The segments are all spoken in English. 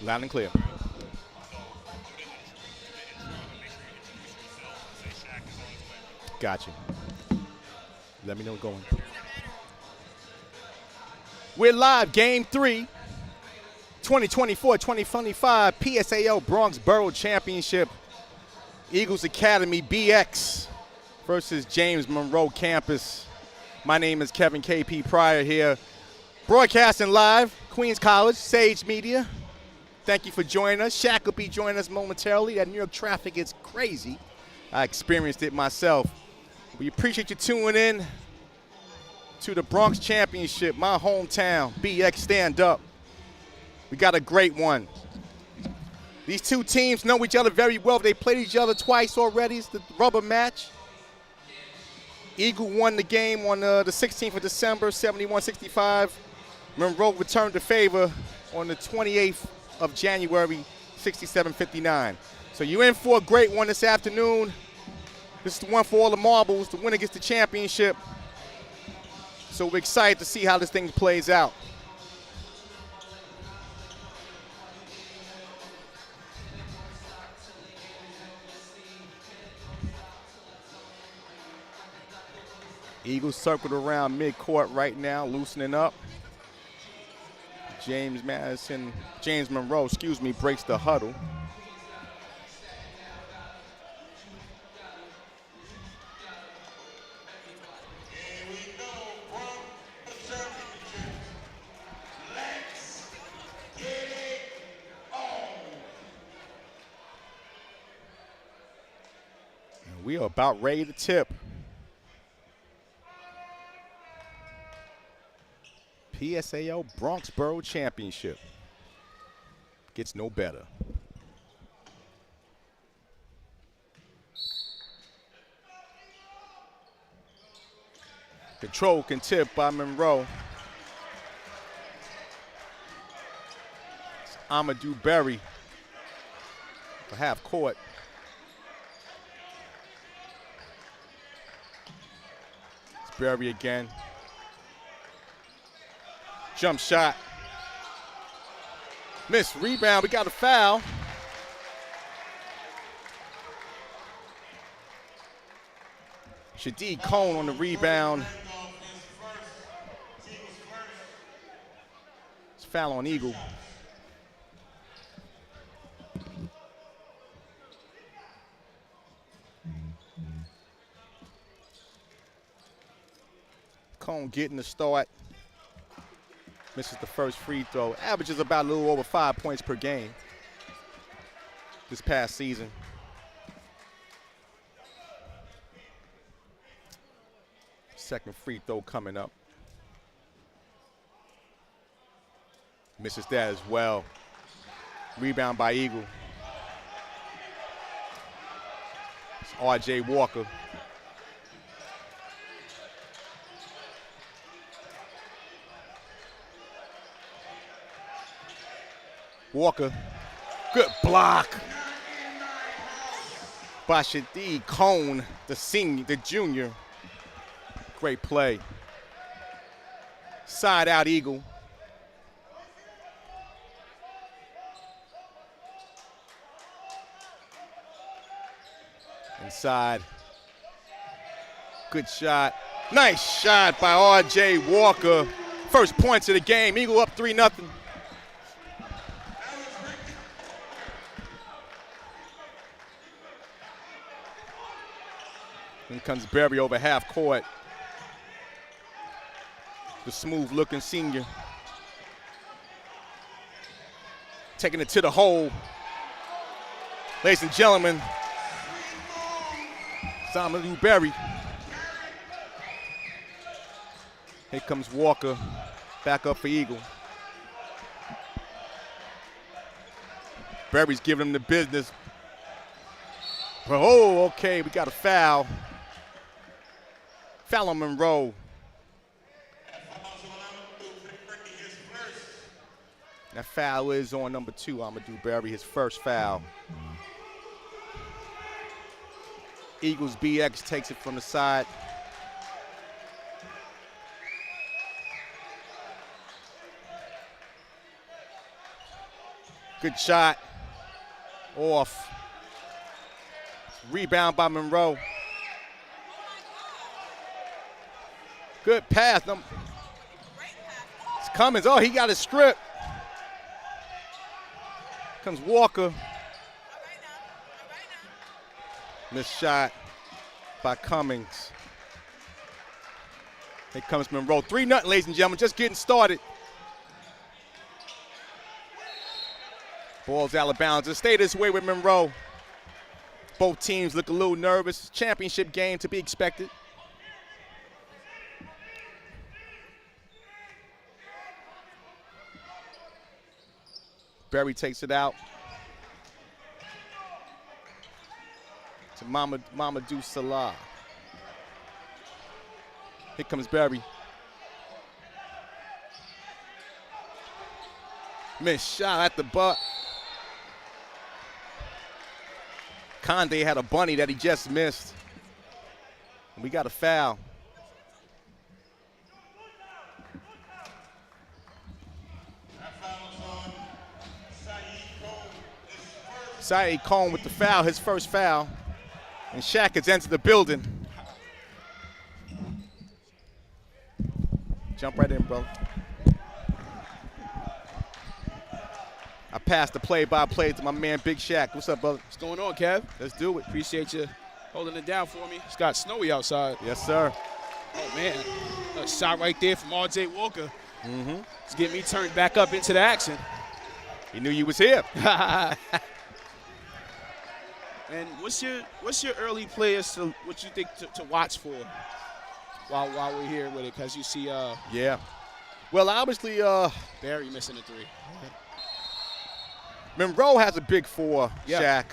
Loud and clear. Gotcha. Let me know what's going. We're live, Game 3, 2024-2025 PSAL Bronx Borough Championship. Eagles Academy BX versus James Monroe Campus. My name is Kevin KP Pryor here, broadcasting live, Queens College, Sage Media. Thank you for joining us. Shaq will be joining us momentarily. That New York traffic is crazy. I experienced it myself. We appreciate you tuning in to the Bronx Championship, my hometown, BX Stand Up. We got a great one. These two teams know each other very well. They played each other twice already. It's the rubber match. Eagle won the game on the 16th of December, 71-65. Monroe returned the favor on the 28th of January, 67-59. So you're in for a great one this afternoon. This is the one for all the marbles. The winner gets the championship. So we're excited to see how this thing plays out. Eagles circled around midcourt right now, loosening up. James Monroe, breaks the huddle. We are about ready to tip. PSAL Bronx Borough Championship. Gets no better. Control can tip by Monroe. It's Amadou Berry for half court. It's Berry again. Jump shot. Missed rebound. We got a foul. Shadid Cone on the rebound. It's foul on Eagle. Cone getting the start. Misses the first free throw. Averages about a little over 5 points per game this past season. Second free throw coming up. Misses that as well. Rebound by Eagle. It's R.J. Walker. Walker, good block by Shadid Cone, the junior. Great play. Side out Eagle. Inside. Good shot. Nice shot by R.J. Walker. First points of the game. Eagle up 3-0. Here comes Berry over half court. The smooth-looking senior. Taking it to the hole. Ladies and gentlemen, Amadou Berry. Here comes Walker, back up for Eagle. Berry's giving him the business. Oh, okay, we got a foul. Foul on Monroe. That foul is on number 2, Amadou Berry, his first foul. Eagles BX takes it from the side. Good shot. Off. Rebound by Monroe. Good pass. It's Cummins. Oh, he got a strip. Comes Walker. Missed shot by Cummings. Here comes Monroe. 3-0, ladies and gentlemen. Just getting started. Ball's out of bounds. Just stay this way with Monroe. Both teams look a little nervous. Championship game to be expected. Berry takes it out to Mamadou Salah. Here comes Berry. Missed shot at the butt. Conde had a bunny that he just missed. We got a foul. Saeed Cohn with the foul, his first foul. And Shaq has entered the building. Jump right in, bro. I passed the play-by-play to my man, Big Shaq. What's up, brother? What's going on, Kev? Let's do it. Appreciate you holding it down for me. It's got snowy outside. Yes, sir. Oh, man. A shot right there from R.J. Walker. It's getting me turned back up into the action. He knew you was here. And what's your early players what you think to watch for while we're here with it? Because you see yeah. Well, obviously Barry missing a three. Monroe has a big four, Yeah. Shaq.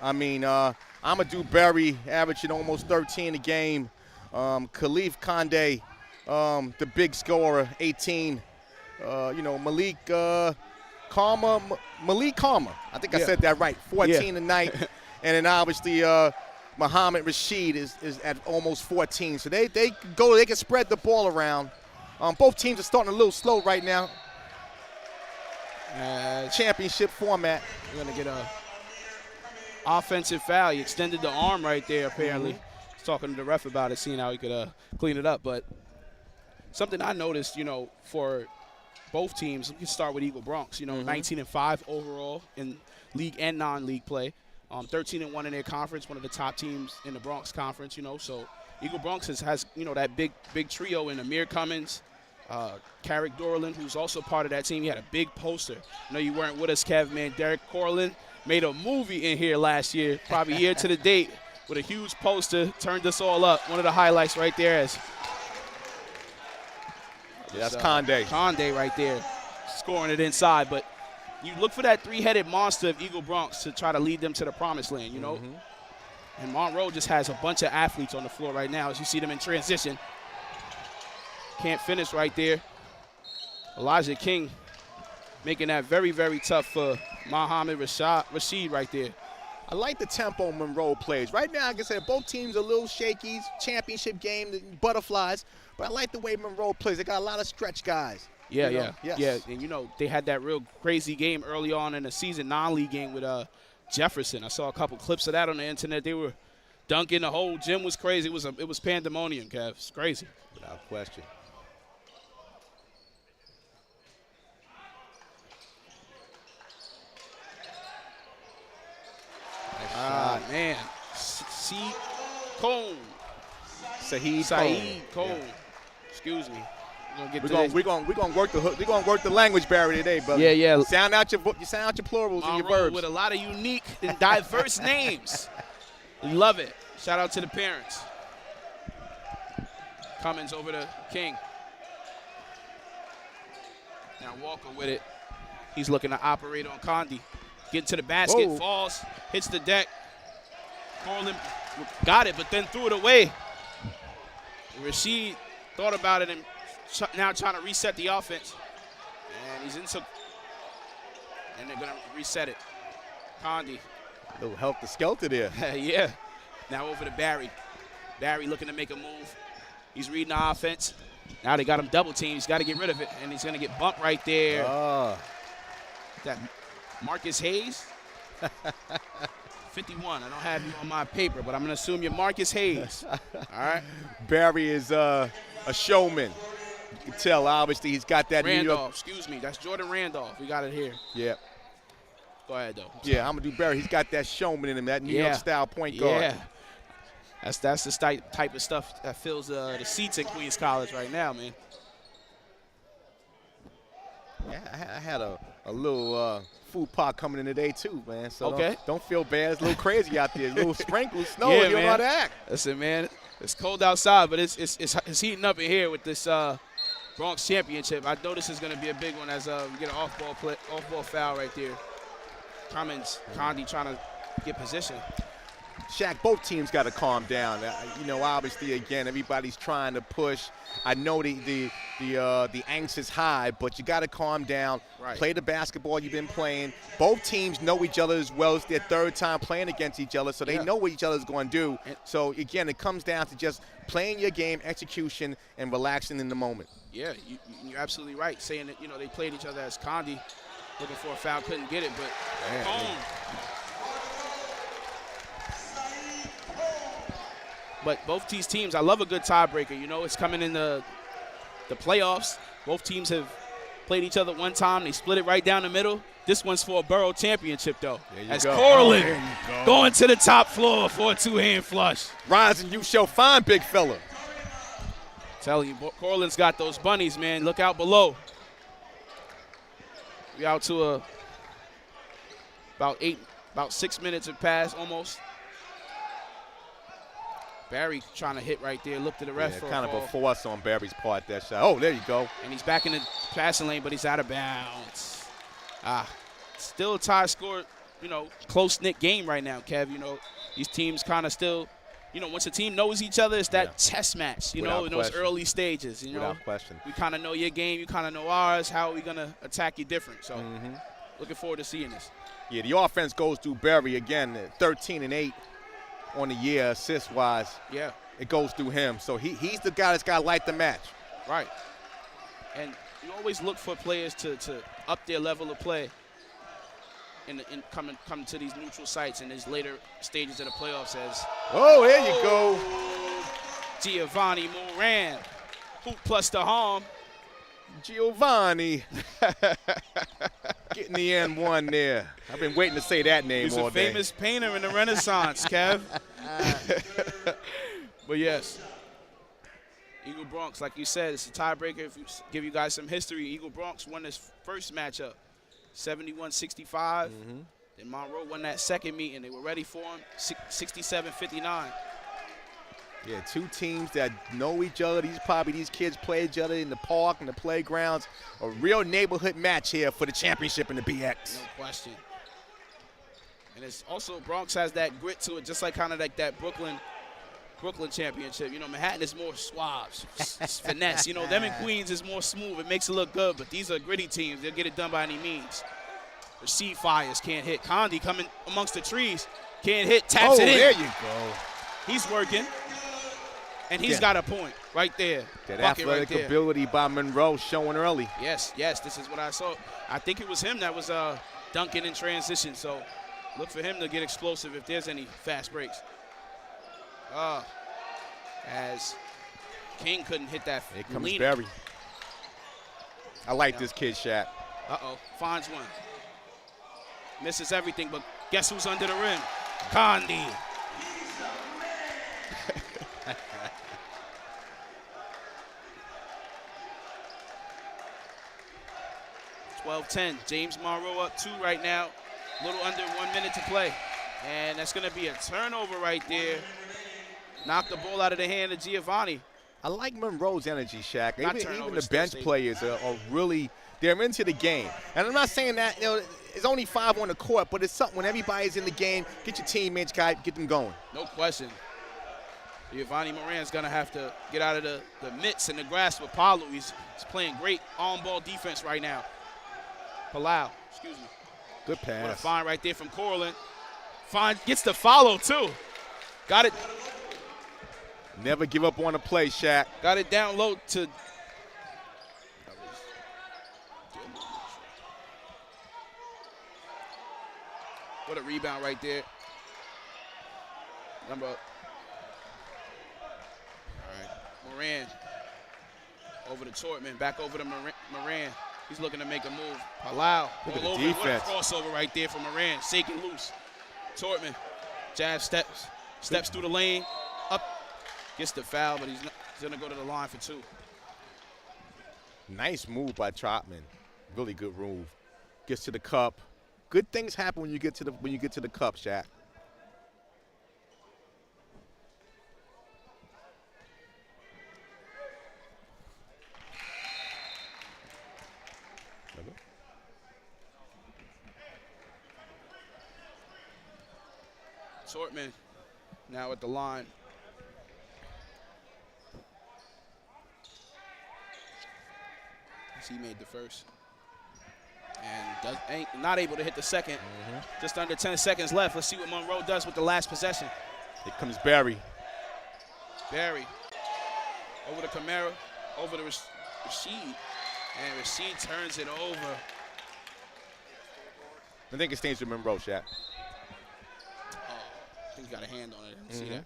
I mean, Amadou Berry averaging almost 13 a game. Khalif Conde, the big scorer, 18. Malik Karma. I think I said that right. 14 tonight. And then obviously Muhammad Rashid is at almost 14. So they can spread the ball around. Both teams are starting a little slow right now. Championship format. We're going to get a offensive foul. He extended the arm right there, apparently. He's talking to the ref about it, seeing how he could clean it up. But something I noticed, for both teams, we can start with Eagle Bronx, 19-5 overall in league and non-league play. 13-1 in their conference, one of the top teams in the Bronx Conference, So Eagle Bronx has that big trio in Amir Cummins, Carrick Dorland, who's also part of that team. He had a big poster. I know you weren't with us, Kev, man. Derek Corlin made a movie in here last year, probably year to the date, with a huge poster, turned us all up. One of the highlights right there is that's Conde. Conde right there, scoring it inside. But you look for that three-headed monster of Eagle Bronx to try to lead them to the promised land, And Monroe just has a bunch of athletes on the floor right now as you see them in transition. Can't finish right there. Elijah King making that very, very tough for Muhammad Rashid right there. I like the tempo Monroe plays. Right now, like I said, both teams are a little shaky. Championship game, the butterflies. But I like the way Monroe plays. They got a lot of stretch guys. Yeah. Yes. And, they had that real crazy game early on in the season, non-league game with Jefferson. I saw a couple clips of that on the internet. They were dunking. The whole gym was crazy. It was pandemonium, Kev. It's crazy. Without question. Man. Saeed Cohn. Saeed Cohn. Yeah. Excuse me. We're gonna work the hook. We're gonna work the language barrier today, brother. Yeah. Sound out your plurals and your verbs. With a lot of unique and diverse names. We love it. Shout out to the parents. Cummins over to King. Now Walker with it. He's looking to operate on Condi. Getting to the basket, falls, hits the deck. Corlin got it, but then threw it away. Rashid thought about it and now trying to reset the offense. And he's into, and they're going to reset it. Condi. A little helter-skelter there. Yeah. Now over to Barry. Barry looking to make a move. He's reading the offense. Now they got him double teamed. He's got to get rid of it, and he's going to get bumped right there. That Marcus Hayes. 51. I don't have you on my paper, but I'm going to assume you're Marcus Hayes. All right. Barry is a showman. You can tell, obviously, he's got that Randolph, New York. excuse me. That's Jordan Randolph. We got it here. Yeah. Go ahead, though. Yeah, I'm going to do Barry. He's got that showman in him, that New York style point guard. Yeah. That's the type of stuff that fills the seats at Queens College right now, man. Yeah, I had a little food pot coming in today too, man. So okay. don't feel bad. It's a little crazy out there. A little sprinkles, snow. Yeah, you don't know how to act. Listen, man, it's cold outside, but it's heating up in here with this Bronx championship. I know this is going to be a big one as we get an off-ball foul right there. Condi trying to get position. Shaq, both teams got to calm down. Obviously, again, everybody's trying to push. I know the angst is high, but you got to calm down. Right. Play the basketball you've been playing. Both teams know each other as well. It's their third time playing against each other, so they know what each other's going to do. So, again, it comes down to just playing your game, execution, and relaxing in the moment. Yeah, you're absolutely right. Saying that, they played each other as Condi, looking for a foul, couldn't get it, but boom. But both these teams, I love a good tiebreaker. It's coming in the playoffs. Both teams have played each other one time. They split it right down the middle. This one's for a borough championship, though. As Corlin going to the top floor for a two-hand flush. Rising, you shall find, big fella. Telling you, Corlin's got those bunnies, man. Look out below. We out to about 6 minutes have passed almost. Barry trying to hit right there. Look to the ref for kind a of a ball. force on Barry's part, that shot. Oh, there you go. And he's back in the passing lane, but he's out of bounds. Still a tie score, close-knit game right now, Kev. These teams kind of still, once a team knows each other, it's that chess match, in those early stages. Without question. We kind of know your game. You kind of know ours. How are we going to attack you different? So looking forward to seeing this. Yeah, the offense goes through Barry again, 13-8. On the year, assist-wise, it goes through him. So he's the guy that's got to light the match. Right. And you always look for players to up their level of play in coming to these neutral sites in these later stages of the playoffs. There you go. Giovanni Moran, hoop plus the harm. Giovanni getting the N1 there. I've been waiting to say that name all day. He's a famous painter in the Renaissance, Kev. But yes, Eagle Bronx, like you said, it's a tiebreaker. If you give you guys some history, Eagle Bronx won this first matchup, 71-65. Then Monroe won that second meeting. They were ready for him, 67-59. Yeah, two teams that know each other. These kids play each other in the park and the playgrounds. A real neighborhood match here for the championship in the BX. No question. And it's also, Bronx has that grit to it, just like kind of like that Brooklyn championship. Manhattan is more suave, it's finesse. Them in Queens is more smooth. It makes it look good, but these are gritty teams. They'll get it done by any means. Receive fires, can't hit. Condi coming amongst the trees, can't hit, taps it in. There you go. He's working. And he's got a point right there. That athletic ability by Monroe showing early. Yes, this is what I saw. I think it was him that was dunking in transition, so look for him to get explosive if there's any fast breaks. As King couldn't hit that. Here comes Barry. I like this kid, Shaq. Finds one. Misses everything, but guess who's under the rim? Condi. 12-10. James Monroe up 2 right now. A little under 1 minute to play. And that's going to be a turnover right there. Knock the ball out of the hand of Giovanni. I like Monroe's energy, Shaq. Even the bench players are really, they're into the game. And I'm not saying that, there's only 5 on the court, but it's something when everybody's in the game, get your teammates, get them going. No question. Giovanni Moran's going to have to get out of the mitts and the grasp of Palu. He's playing great on-ball defense right now. Palau, excuse me. Good pass. What a find right there from Corlin. Gets the follow, too. Got it. Never give up on a play, Shaq. Got it down low to What a rebound right there. All right, Moran over to Tortman, back over to Moran. He's looking to make a move. Palau, Look at the all over. defense. What a crossover right there from Moran. Shake it loose. Tortman, jab steps through the lane, up, gets the foul, but he's going to go to the line for 2. Nice move by Trotman. Really good move. Gets to the cup. Good things happen when you get to the cup, Shaq. Tortman now at the line. He made the first. And ain't not able to hit the second. Just under 10 seconds left. Let's see what Monroe does with the last possession. Here comes Barry. Barry over to Camara, over to Rashid. And Rashid turns it over. I think it stays with Monroe, Shaq. I think he got a hand on it. See that?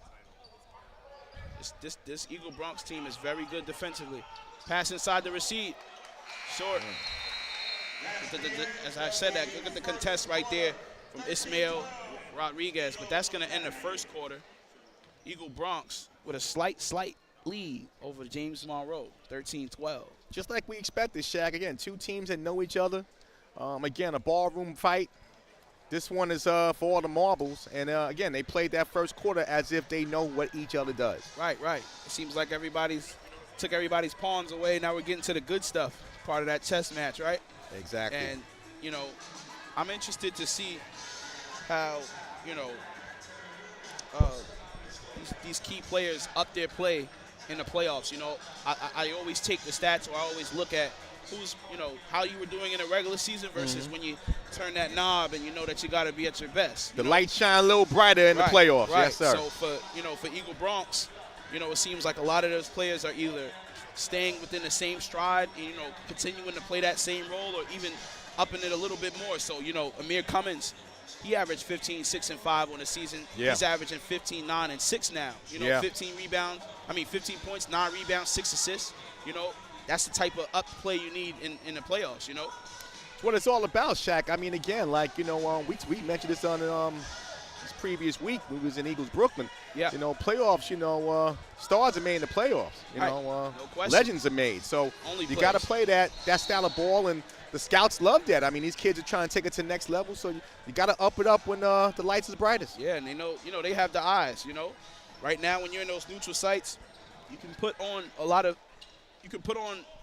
This Eagle Bronx team is very good defensively. Pass inside the Rashid. Short. As I said that, look at the contest right there from Ismail Rodriguez. But that's going to end the first quarter. Eagle Bronx with a slight lead over James Monroe, 13-12. Just like we expected, Shaq. Again, 2 teams that know each other. Again, a ballroom fight. This one is for all the marbles. And, again, they played that first quarter as if they know what each other does. Right. It seems like took everybody's pawns away. Now we're getting to the good stuff. Part of that chess match, right? Exactly. And, I'm interested to see how, these key players up their play in the playoffs. I always take the stats, or I always look at who's, how you were doing in the regular season versus when you turn that knob and you know that you got to be at your best. The lights shine a little brighter in the playoffs. Right. Yes, sir. So for Eagle Bronx, it seems like a lot of those players are either staying within the same stride and, continuing to play that same role, or even upping it a little bit more. So, Amir Cummins, he averaged 15, 6, and 5 on the season. Yeah. He's averaging 15, 9, and 6 now. 15 points, 9 rebounds, 6 assists. That's the type of up play you need in the playoffs, It's what it's all about, Shaq. I mean, again, we mentioned this on this previous week when we was in Eagles Brooklyn. Yeah. Playoffs, stars are made in the playoffs. No question. Legends are made. So Only you got to play that style of ball, and the scouts love that. I mean, these kids are trying to take it to the next level, so you got to up it up when the lights is brightest. Yeah, and they know, they have the eyes, Right now, when you're in those neutral sites, you can put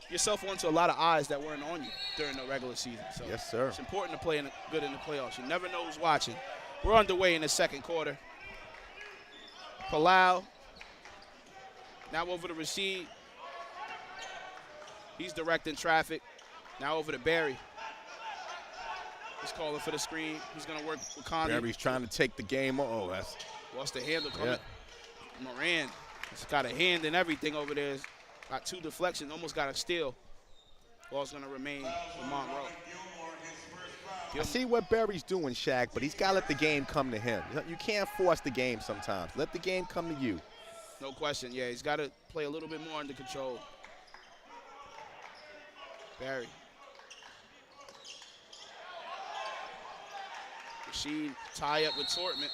yourself onto a lot of eyes that weren't on you during the regular season. So yes, sir. It's important to play good in the playoffs. You never know who's watching. We're underway in the second quarter. Palau now over to Rashid. He's directing traffic. Now over to Barry. He's calling for the screen. He's going to work with Conley. Barry's trying to take the game. Oh, that's lost the handle coming. Yeah. Moran, he's got a hand and everything over there. Got 2 deflections, almost got a steal. Ball's going to remain with Monroe. I see what Barry's doing, Shaq, but he's got to let the game come to him. You can't force the game sometimes. Let the game come to you. No question. Yeah, he's got to play a little bit more under control. Barry. Rashid tie up with Tortman.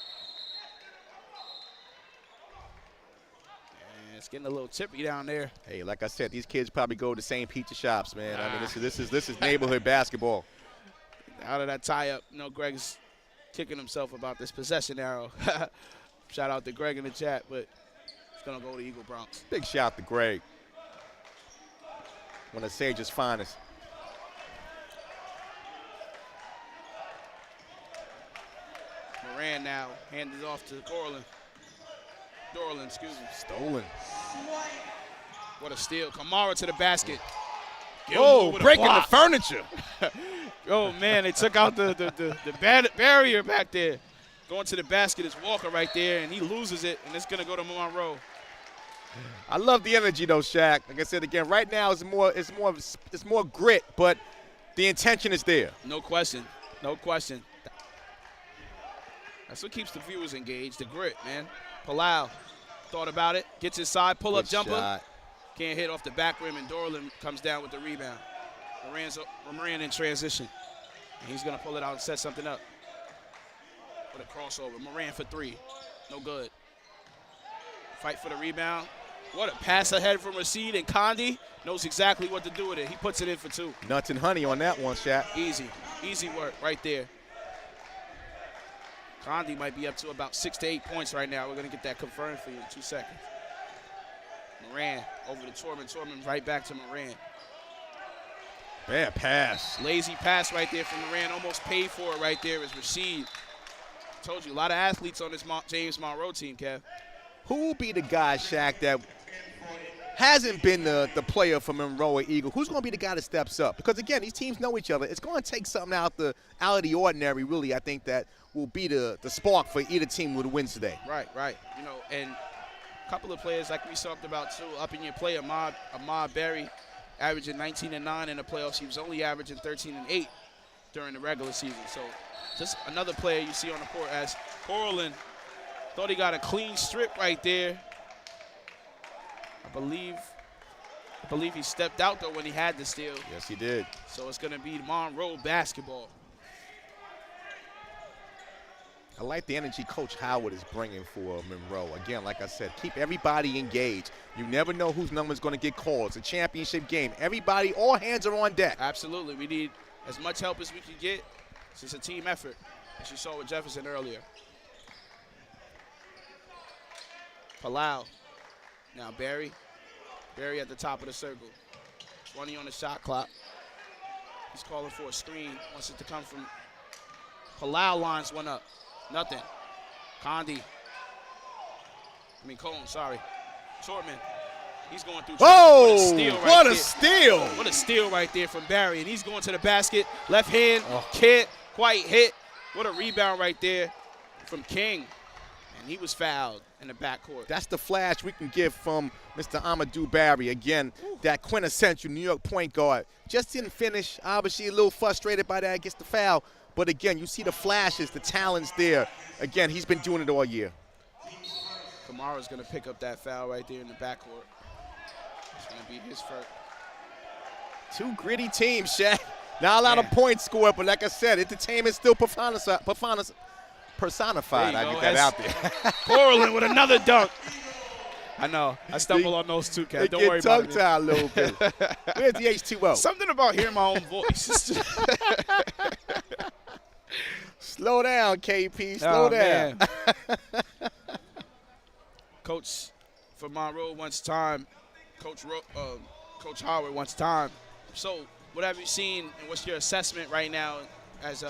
And it's getting a little tippy down there. Hey, like I said, these kids probably go to the same pizza shops, man. I mean, this is neighborhood basketball. Out of that tie-up, Greg's kicking himself about this possession arrow. Shout out to Greg in the chat, but it's going to go to Eagle Bronx. Big shout to Greg. One of Sage's finest. Moran now handed off to Dorland, excuse me. Stolen. What a steal. Kamara to the basket. Oh, breaking the furniture. Oh, man, they took out the barrier back there. Going to the basket is Walker right there, and he loses it, and it's going to go to Monroe. I love the energy, though, Shaq. Like I said again, right now it's more grit, but the intention is there. No question. That's what keeps the viewers engaged, the grit, man. Palau thought about it, gets inside, pull-up jumper. Shot. Can't hit off the back rim, and Dorland comes down with the rebound. Moran in transition. And he's going to pull it out and set something up with a crossover. Moran for three. No good. Fight for the rebound. What a pass ahead from Rashid, and Condi knows exactly what to do with it. He puts it in for two. Nuts and honey on that one, Shaq. Easy. Easy work right there. Condi might be up to about 6 to 8 points right now. We're going to get that confirmed for you in 2 seconds. Moran over to Torman. Torman right back to Moran. Bad pass. Lazy pass right there from Moran. Almost paid for it right there is Rashid. Told you, a lot of athletes on this James Monroe team, Kev. Who will be the guy, Shaq, that hasn't been the player for Monroe or Eagle? Who's going to be the guy that steps up? Because, again, these teams know each other. It's going to take something out of the ordinary, really, I think, that will be the spark for either team with wins today. Right. You know, and a couple of players, like we talked about, too, up in your play, Ahmad Berry, averaging 19 and 9 in the playoffs. He was only averaging 13 and 8 during the regular season. So just another player you see on the court as Corlin thought he got a clean strip right there. I believe he stepped out, though, when he had the steal. Yes, he did. So it's going to be Monroe basketball. I like the energy Coach Howard is bringing for Monroe. Again, like I said, keep everybody engaged. You never know whose number is going to get called. It's a championship game. Everybody, all hands are on deck. Absolutely. We need as much help as we can get. It's a team effort, as you saw with Jefferson earlier. Palau. Now Barry. Barry at the top of the circle. 20 on the shot clock. He's calling for a screen. Wants it to come from Palau. Lines one up. Nothing. Condi. Cone, sorry. Shortman. He's going through. Oh, what a steal. What a steal right there from Barry. And he's going to the basket. Left hand. Can't quite hit. What a rebound right there from King. And he was fouled in the backcourt. That's the flash we can give from Mr. Amadou Barry. Again, that quintessential New York point guard. Just didn't finish. Obviously a little frustrated by that. Gets the foul. But again, you see the flashes, the talents there. Again, he's been doing it all year. Kamara's going to pick up that foul right there in the backcourt. It's going to be his first. Two gritty teams, Shaq. Not a lot of points scored, but like I said, entertainment still personified. I get that out there. Corlin with another dunk. I know. I stumble on those two, Cat. Don't worry about it. Tongue-tied a little bit. Where's the H2O? Something about hearing my own voice. Slow down, KP. Slow down. Coach for Monroe wants time. Coach Howard wants time. So what have you seen, and what's your assessment right now as you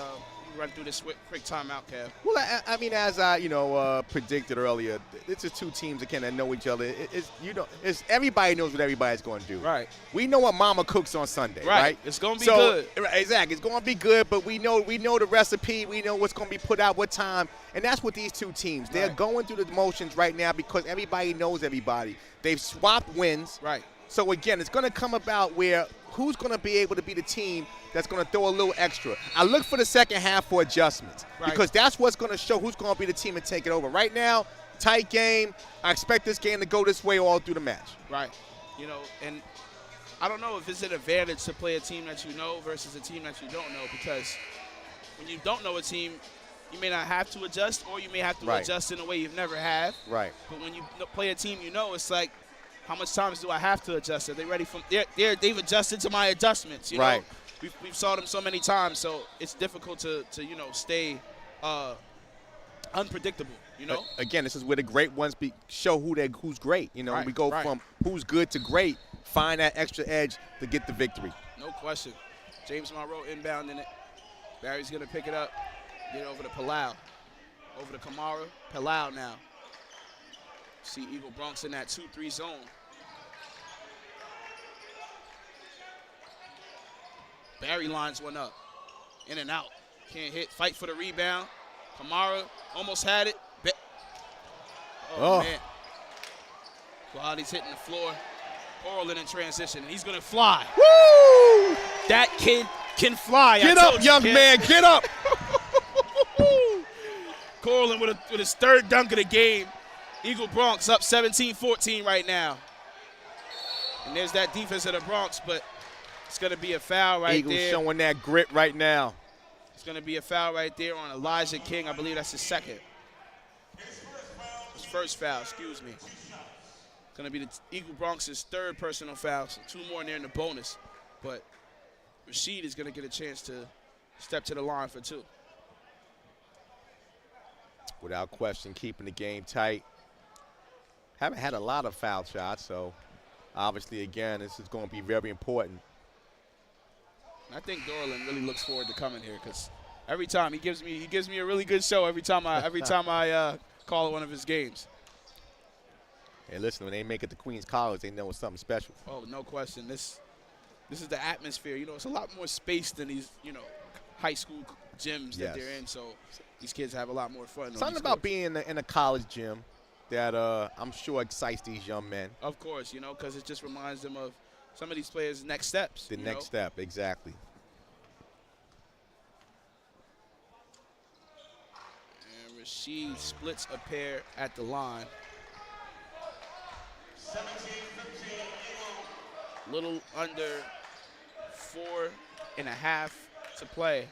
run through this quick timeout, Kev? Well, I mean, as I predicted earlier, it's just two teams again that know each other. It's everybody knows what everybody's going to do. Right. We know what Mama cooks on Sunday. Right. It's going to be good. Exactly. It's going to be good, but we know the recipe. We know what's going to be put out, what time, and that's what these two teams. They're going through the motions right now because everybody knows everybody. They've swapped wins. Right. So again, it's going to come about where who's going to be able to be the team that's going to throw a little extra. I look for the second half for adjustments because that's what's going to show who's going to be the team and take it over. Right now, tight game. I expect this game to go this way all through the match. Right. And I don't know if it's an advantage to play a team that you know versus a team that you don't know, because when you don't know a team, you may not have to adjust, or you may have to adjust in a way you've never have. Right. But when you play a team you know, it's like, how much times do I have to adjust? Are they ready for? They've adjusted to my adjustments. You know? We've saw them so many times, so it's difficult to stay unpredictable. Again, this is where the great ones show who's great. We go from who's good to great. Find that extra edge to get the victory. No question. James Monroe inbounding it. Barry's gonna pick it up. Get over to Palau. Over to Kamara. Palau now. See Eagle Bronx in that 2-3 zone. Barry lines one up. In and out. Can't hit. Fight for the rebound. Kamara almost had it. Man. Quality's hitting the floor. Corlin in transition, and he's going to fly. Woo! That kid can fly. Get up, young man. Get up. Corlin with his third dunk of the game. Eagle Bronx up 17-14 right now. And there's that defense of the Bronx, but it's going to be a foul right Eagles there. showing that grit right now. It's going to be a foul right there on Elijah King. I believe that's his second. His first foul, excuse me. It's going to be the Eagle Bronx's third personal foul. So 2 more in there in the bonus. But Rashid is going to get a chance to step to the line for 2. Without question, keeping the game tight. Haven't had a lot of foul shots, so obviously, again, this is going to be very important. I think Dorland really looks forward to coming here because every time he gives me a really good show every time I call one of his games. And listen, when they make it to Queens College, they know it's something special. Oh, no question. This is the atmosphere. You know, it's a lot more space than these, high school gyms that they're in. So these kids have a lot more fun. Something about being in a college gym that I'm sure excites these young men. Of course, because it just reminds them of some of these players' next steps. The next step, exactly. And Rashid splits a pair at the line. 17-15, little under 4.5 to play.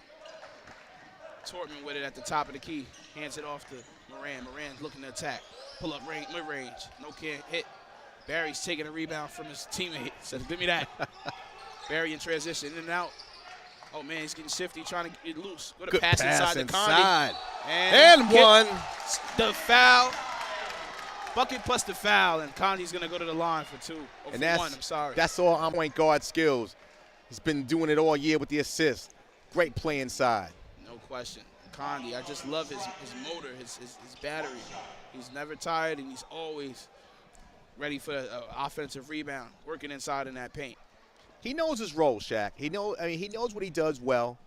Tortman with it at the top of the key. Hands it off to Moran. Moran's looking to attack. Pull up mid-range. No can't hit. Barry's taking a rebound from his teammate. Says, give me that. Barry in transition, in and out. Oh, man, he's getting shifty, trying to get loose. Good pass inside to Condi. And one. The foul. Bucket plus the foul, and Condi's going to go to the line for 2. Or for 1, I'm sorry. That's all on point guard skills. He's been doing it all year with the assist. Great play inside. No question. Condi, I just love his motor, his battery. He's never tired, and he's always ready for an offensive rebound, working inside in that paint. He knows his role, Shaq. He knows what he does well.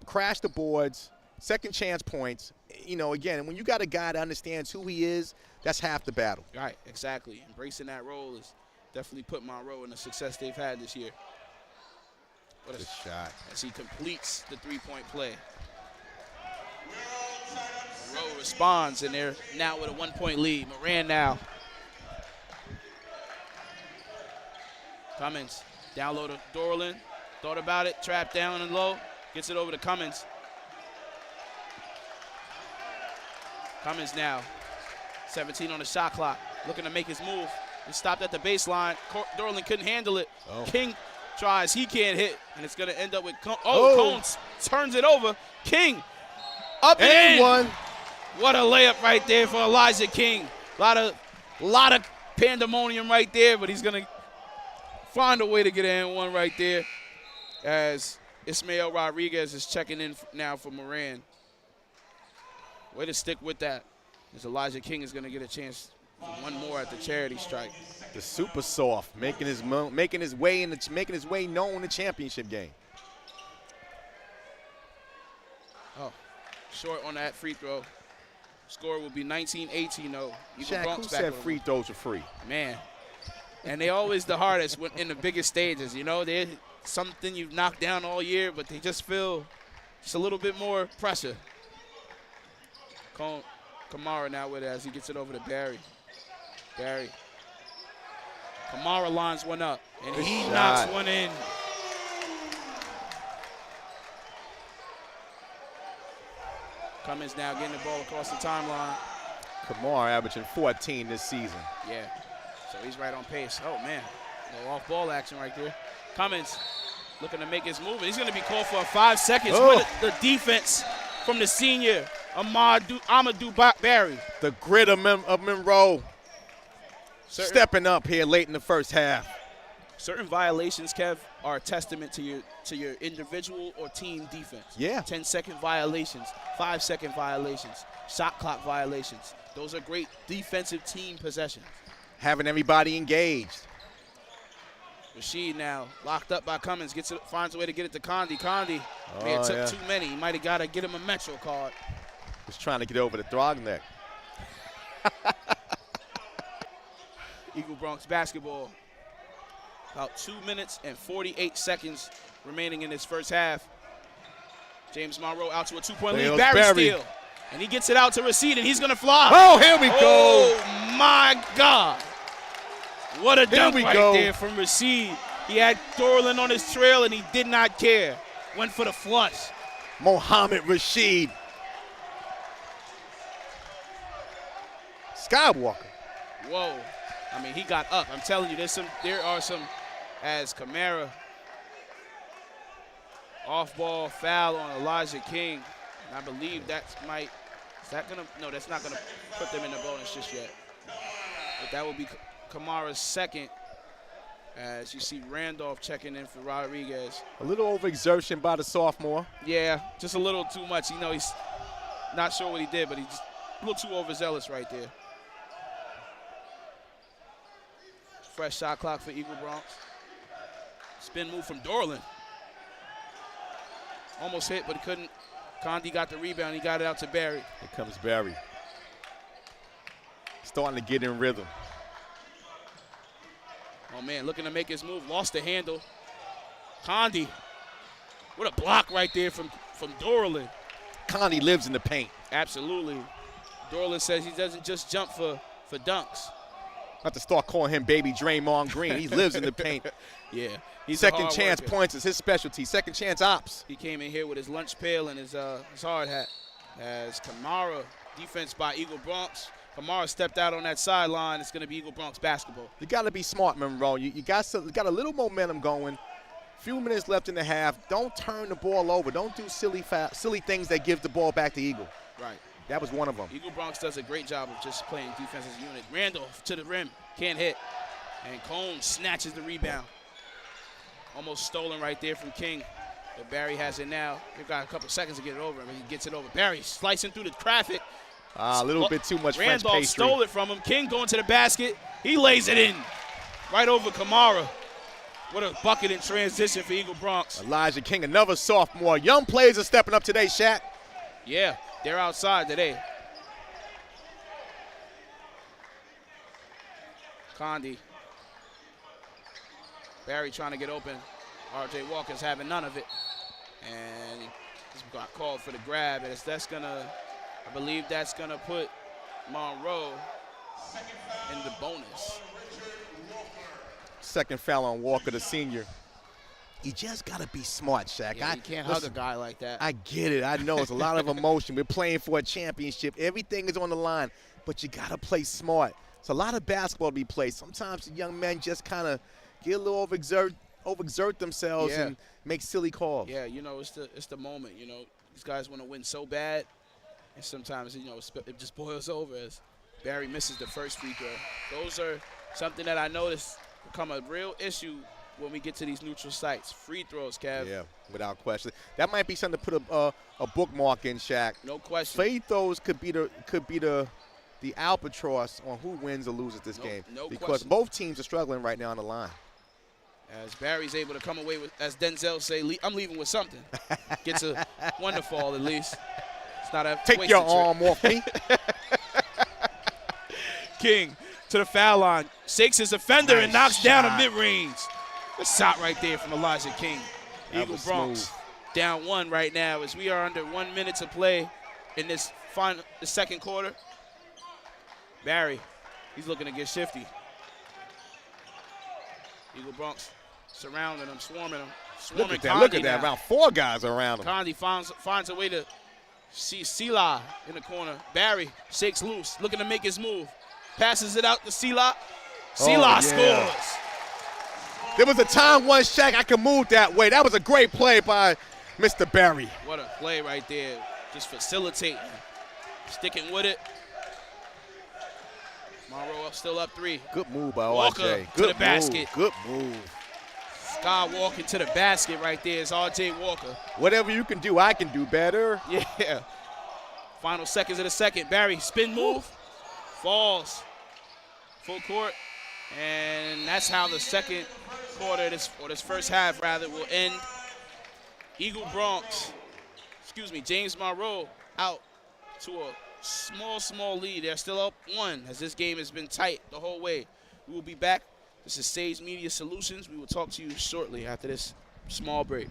Crash the boards, second chance points. Again, when you got a guy that understands who he is, that's half the battle. Right, exactly. Embracing that role has definitely put Monroe in the success they've had this year. What a shot. As he completes the 3-point play. Monroe responds, and they're now with a 1-point lead. Moran now. Cummins, down low to Dorland. Thought about it, trapped down and low. Gets it over to Cummins. Cummins now, 17 on the shot clock. Looking to make his move. He stopped at the baseline. Dorland couldn't handle it. Oh. King tries, he can't hit. And it's going to end up with Cones turns it over. King up and in. One. What a layup right there for Elijah King. A lot of pandemonium right there, but he's going to find a way to get an N1 right there as Ismael Rodriguez is checking in now for Moran. Way to stick with that, as Elijah King is going to get a chance for 1 more at the charity strike. The super soft, making his way known in the championship game. Oh, short on that free throw. Score will be 19-18 though. Shaq, who said free throws are free? Man, and they always the hardest in the biggest stages. They're something you've knocked down all year, but they just feel just a little bit more pressure. Kamara now with it as he gets it over to Barry. Kamara lines one up, and he knocks one in. Cummins now getting the ball across the timeline. Kamara averaging 14 this season. Yeah, so he's right on pace. Oh, man, no off-ball action right there. Cummins looking to make his move. He's going to be called for 5 seconds with the defense from the senior, Amadou Barry. The grit of Monroe stepping up here late in the first half. Certain violations, Kev, are a testament to your individual or team defense. Yeah. 10-second violations, 5-second violations, shot clock violations. Those are great defensive team possessions. Having everybody engaged. Rashid now locked up by Cummins, finds a way to get it to Condi. Condi may have took too many. He might have got to get him a Metro card. Was trying to get over the Throgneck. Eagle Bronx basketball. About 2 minutes and 48 seconds remaining in this first half. James Monroe out to a 2-point lead. Barry steal. And he gets it out to Rashid, and he's going to fly. Oh, here we go. Oh, my God. What a dunk right go. there from Rashid. He had Dorland on his trail, and he did not care. Went for the flush. Mohammed Rashid. Skywalker. Whoa. I mean, he got up. I'm telling you, there are some, as Kamara, off-ball foul on Elijah King. And I believe that's not going to put them in the bonus just yet. But that will be Kamara's second, as you see Randolph checking in for Rodriguez. A little overexertion by the sophomore. Yeah, just a little too much. You know, he's not sure what he did, but he's just a little too overzealous right there. Fresh shot clock for Eagle Bronx. Spin move from Dorland. Almost hit, but he couldn't. Condi got the rebound. He got it out to Barry. Here comes Barry. Starting to get in rhythm. Oh, man, looking to make his move. Lost the handle. Condi. What a block right there from Dorland. Condi lives in the paint. Absolutely. Dorland says he doesn't just jump for dunks. Not to start calling him baby Draymond Green. He lives in the paint. Yeah. He's Second chance points is his specialty. Second chance ops. He came in here with his lunch pail and his hard hat. As Kamara, defense by Eagle Bronx. Kamara stepped out on that sideline. It's going to be Eagle Bronx basketball. You got to be smart, Monroe. You got a little momentum going. Few minutes left in the half. Don't turn the ball over. Don't do silly things that give the ball back to Eagle. Right. That was one of them. Eagle Bronx does a great job of just playing defense as a unit. Randolph to the rim. Can't hit. And Cone snatches the rebound. Almost stolen right there from King. But Barry has it now. They've got a couple seconds to get it over, but he gets it over. Barry slicing through the traffic. A little bit too much French Randolph pastry. stole it from him. King going to the basket. He lays it in. Right over Kamara. What a bucket in transition for Eagle Bronx. Elijah King, another sophomore. Young players are stepping up today, Shaq. Yeah, they're outside today. Condi. Barry trying to get open. R.J. Walker's having none of it. And he's got called for the grab. And I believe that's going to put Monroe in the bonus. Second foul on Walker, the senior. You just got to be smart, Shaq. Yeah, you can't hug a guy like that. I get it. I know it's a lot of emotion. We're playing for a championship. Everything is on the line, but you got to play smart. It's a lot of basketball to be played. Sometimes the young men just kind of get a little overexert themselves and make silly calls. Yeah, you know, it's the moment. You know, these guys want to win so bad, and sometimes, you know, it just boils over as Barry misses the first free throw. Those are something that I noticed become a real issue when we get to these neutral sites. Free throws, Kev. Yeah, without question. That might be something to put a bookmark in, Shaq. No question. Free throws could be the albatross on who wins or loses this game. No because question. both teams are struggling right now on the line. As Barry's able to come away with, as Denzel say, I'm leaving with something. Gets a wonderful at least. It's not a Take your arm off me. King to the foul line. Shakes his offender and knocks down a mid-range. A shot right there from Elijah King. Eagle Bronx down one right now as we are under 1 minute to play in the second quarter. Barry, he's looking to get shifty. Eagle Bronx surrounding him, swarming him. Look at that. Around 4 guys around him. Condi finds a way to see Sila in the corner. Barry shakes loose, looking to make his move. Passes it out to Sila. Sila scores. There was a time once, Shaq, I could move that way. That was a great play by Mr. Barry. What a play right there. Just facilitating. Sticking with it. Monroe still up 3. Good move by Walker RJ. to the basket. Good move. Sky walking to the basket right there is R.J. Walker. Whatever you can do, I can do better. Yeah. Final seconds of the second. Barry, spin move. Falls. Full court. And that's how the second quarter, this first half rather, will end. Eagle Bronx, James Monroe out to a small lead. They're still up 1 as this game has been tight the whole way. We will be back. This is Sage Media Solutions. We will talk to you shortly after this small break.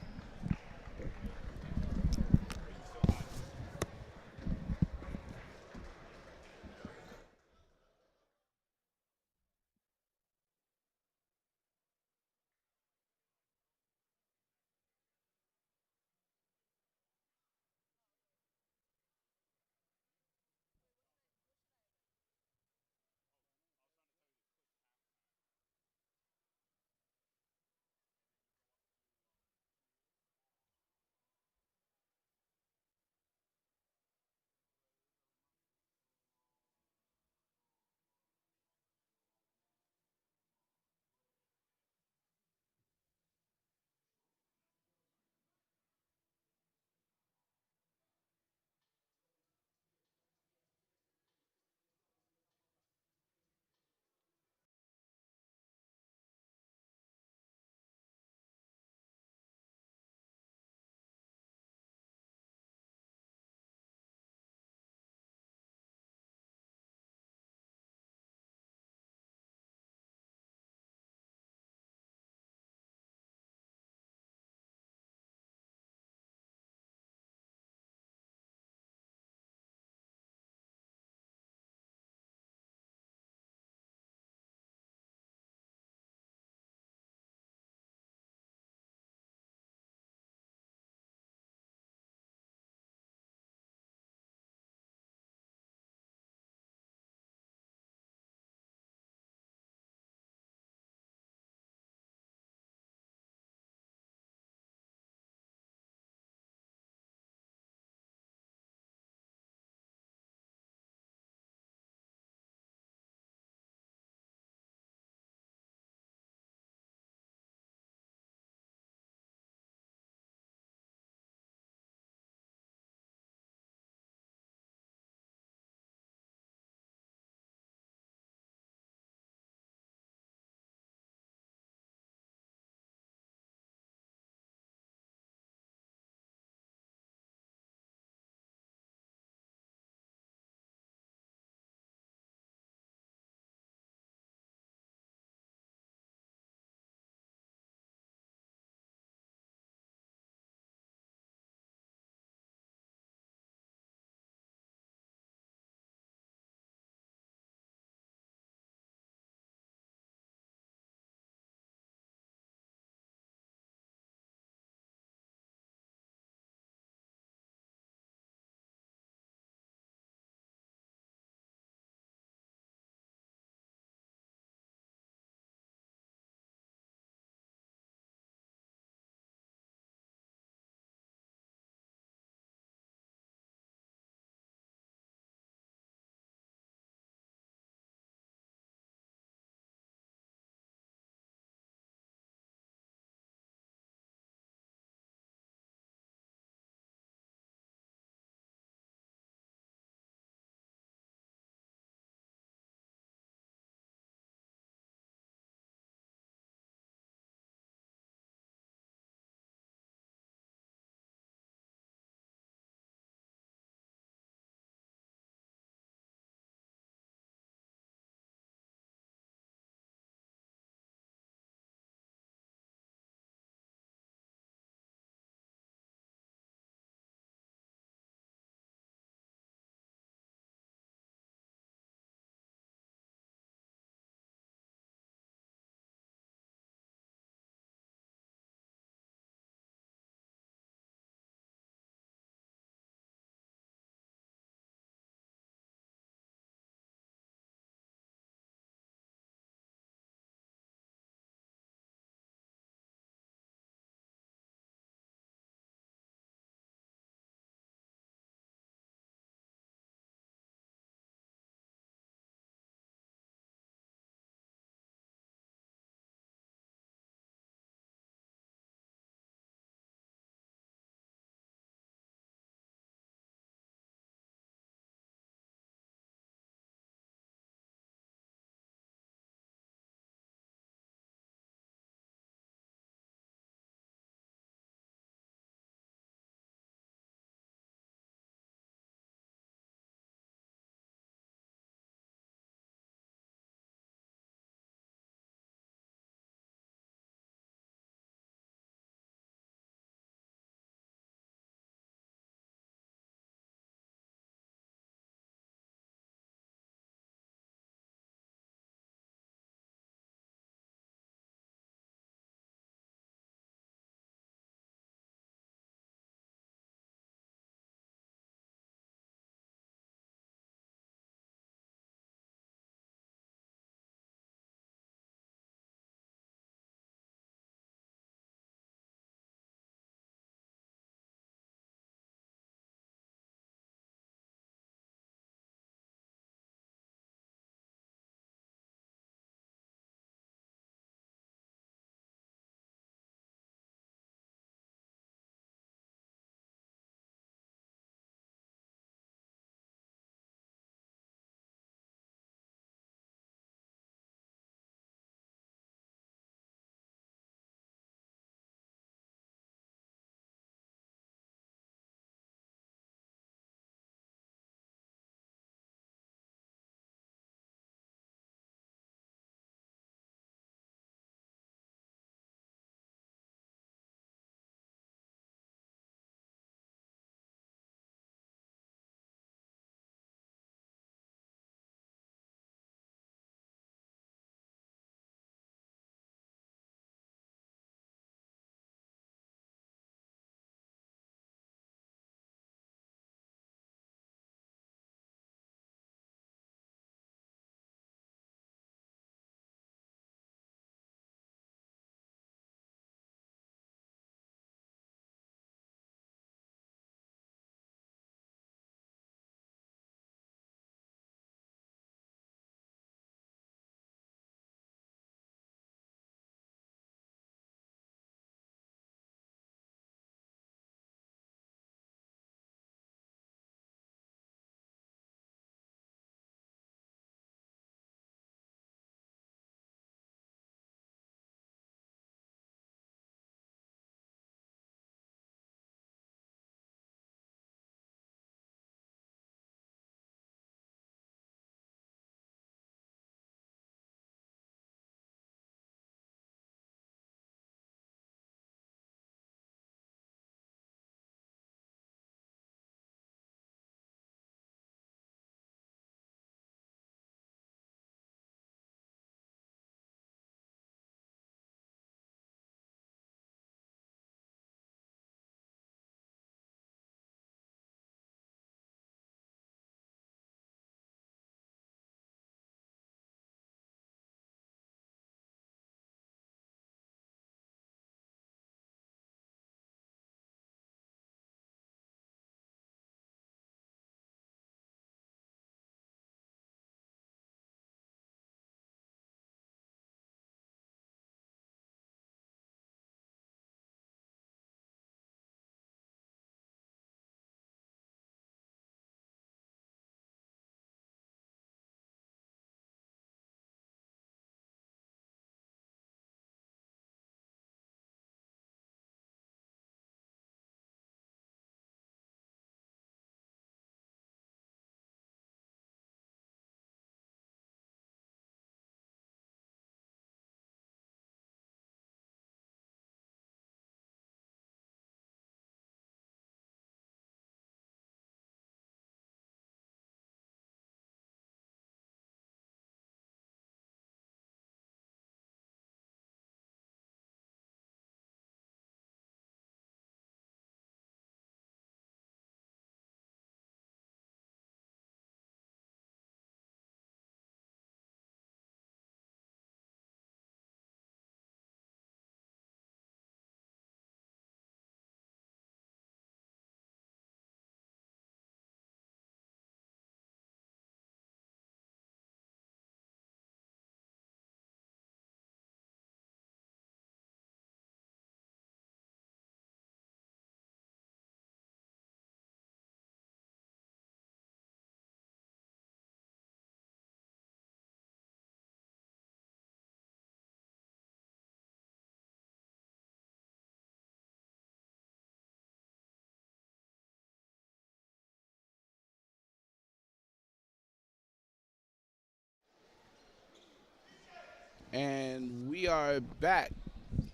And we are back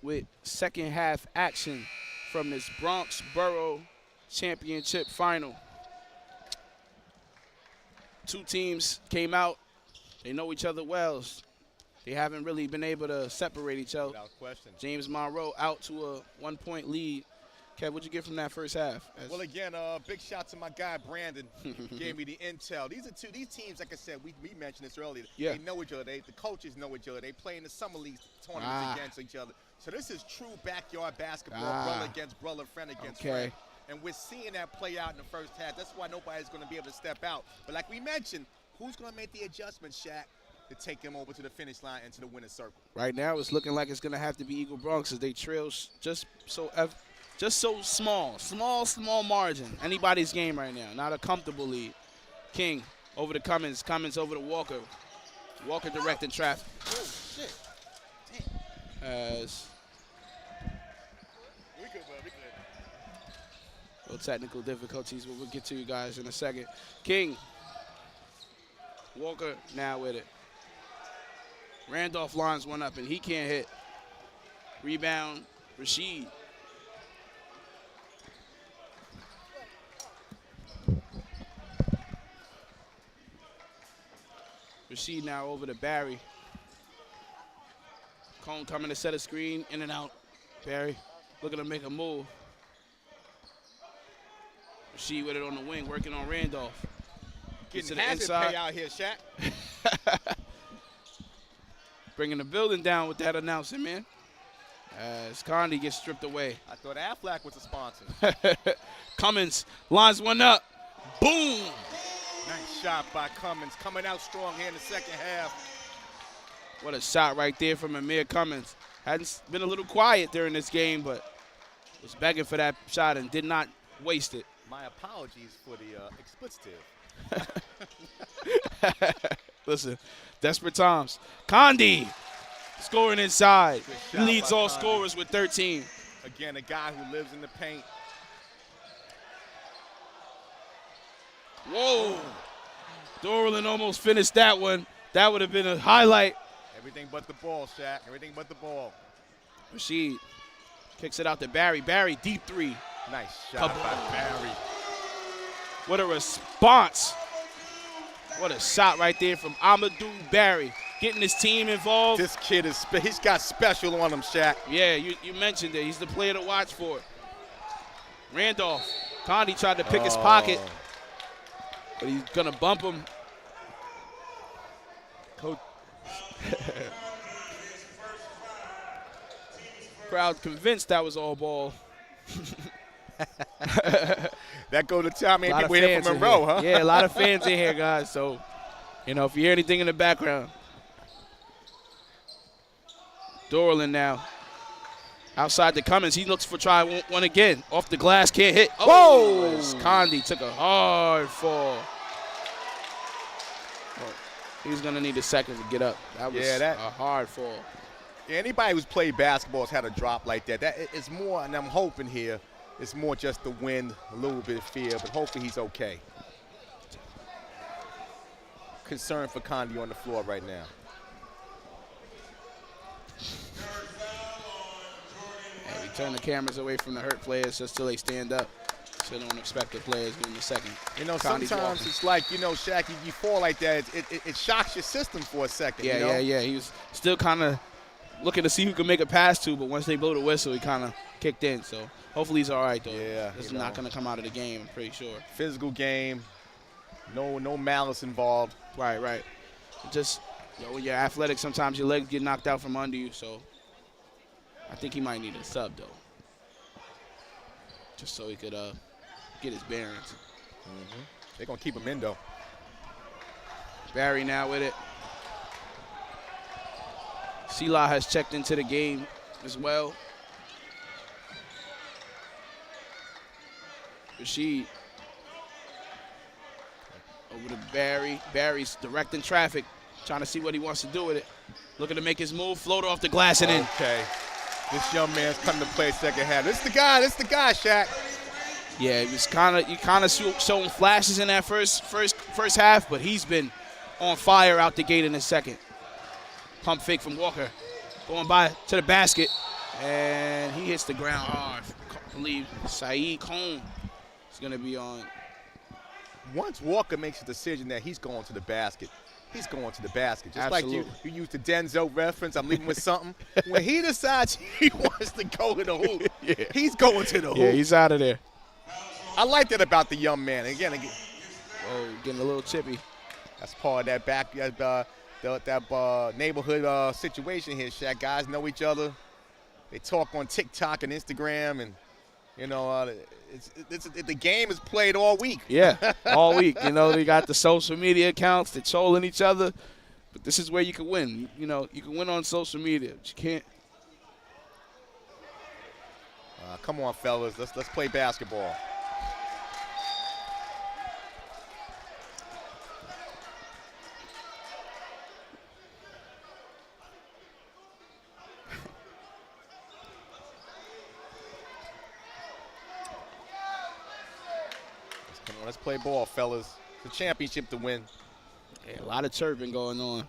with second half action from this Bronx Borough Championship final. Two teams came out. They know each other well. They haven't really been able to separate each other. Without question. James Monroe out to a 1-point lead. Kev, what'd you get from that first half? Well, again, big shout to my guy Brandon. Gave me the intel. These teams, like I said, we mentioned this earlier. Yeah. They know each other. The coaches know each other. They play in the summer league tournaments against each other. So this is true backyard basketball, brother against brother, friend against friend. And we're seeing that play out in the first half. That's why nobody's going to be able to step out. But like we mentioned, who's going to make the adjustment, Shaq, to take them over to the finish line and to the winner's circle? Right now, it's looking like it's going to have to be Eagle Bronx as they trail just so small margin. Anybody's game right now, not a comfortable lead. King over to Cummins, Cummins over to Walker. Walker directing traffic. Oh, shit. As We good, bud. We good. little technical difficulties, but we'll get to you guys in a second. King. Walker now with it. Randolph lines one up, and he can't hit. Rebound, Rashid. Rashid now over to Barry. Cone coming to set a screen, in and out. Barry looking to make a move. Rashid with it on the wing, working on Randolph. Gets to the inside. Pay out here, Shaq. Bringing the building down with that announcement, man. As Condi gets stripped away. I thought Aflac was a sponsor. Cummins lines one up. Boom! Nice shot by Cummins. Coming out strong here in the second half. What a shot right there from Amir Cummins. Hadn't been a little quiet during this game, but was begging for that shot and did not waste it. My apologies for the expletive. Listen, desperate times. Condi scoring inside. He leads all Condi. scorers with 13. Again, a guy who lives in the paint. Whoa. Dorland almost finished that one. That would have been a highlight. Everything but the ball, Shaq. Everything but the ball. Rashid kicks it out to Barry. Barry, deep three. Nice shot by Barry. What a response. What a shot right there from Amadou Barry. Getting his team involved. This kid he's got special on him, Shaq. Yeah, you mentioned it. He's the player to watch for. Randolph. Condi tried to pick his pocket, but he's going to bump him. Coach. Crowd convinced that was all ball. That go to Tommy and people here from Monroe, huh? Yeah, a lot of fans in here, guys. So, if you hear anything in the background. Dorland now. Outside the Cummins. He looks for try one again. Off the glass, can't hit. Whoa! Condi took a hard fall. He's going to need a second to get up. That was a hard fall. Yeah, anybody who's played basketball has had a drop like that. That is more, and I'm hoping here, it's more just the wind, a little bit of fear, but hopefully he's okay. Concern for Condi on the floor right now. And we turn the cameras away from the hurt players just till they stand up. So they don't expect the players in a second. Sometimes it's like, Shaq, you fall like that, it shocks your system for a second. Yeah. He was still kind of looking to see who can make a pass to, but once they blow the whistle, he kind of kicked in. So hopefully he's all right, though. Yeah. This is not going to come out of the game, I'm pretty sure. Physical game, no malice involved. Right. Just, when you're athletic, sometimes your legs get knocked out from under you, so I think he might need a sub, though. Just so he could get his bearings. They're going to keep him in, though. Barry now with it. Sela has checked into the game as well. Rashid over to Barry. Barry's directing traffic, trying to see what he wants to do with it. Looking to make his move, float off the glass and in. Okay. This young man's coming to play second half. This is the guy, Shaq. Yeah, he was kind of showing flashes in that first half, but he's been on fire out the gate in the second. Pump fake from Walker. Going by to the basket. And he hits the ground hard. I believe Saeed Cone is going to be on. Once Walker makes a decision that he's going to the basket, he's going to the basket. Just Absolutely. like you used the Denzel reference, I'm leaving with something. When he decides he wants to go to the hoop, Yeah. he's going to the hoop. Yeah, he's out of there. I like that about the young man. Again, Oh, getting a little chippy. that's part of that neighborhood situation here, Shaq. Guys know each other. They talk on TikTok and Instagram, and you know, the game is played all week. Yeah, all week. You know, they got the social media accounts. They're trolling each other. But this is where you can win. You know, you can win on social media, but you can't. Come on, fellas. Let's play basketball. Let's play ball, fellas. It's a championship to win. Yeah, a lot of chirping going on.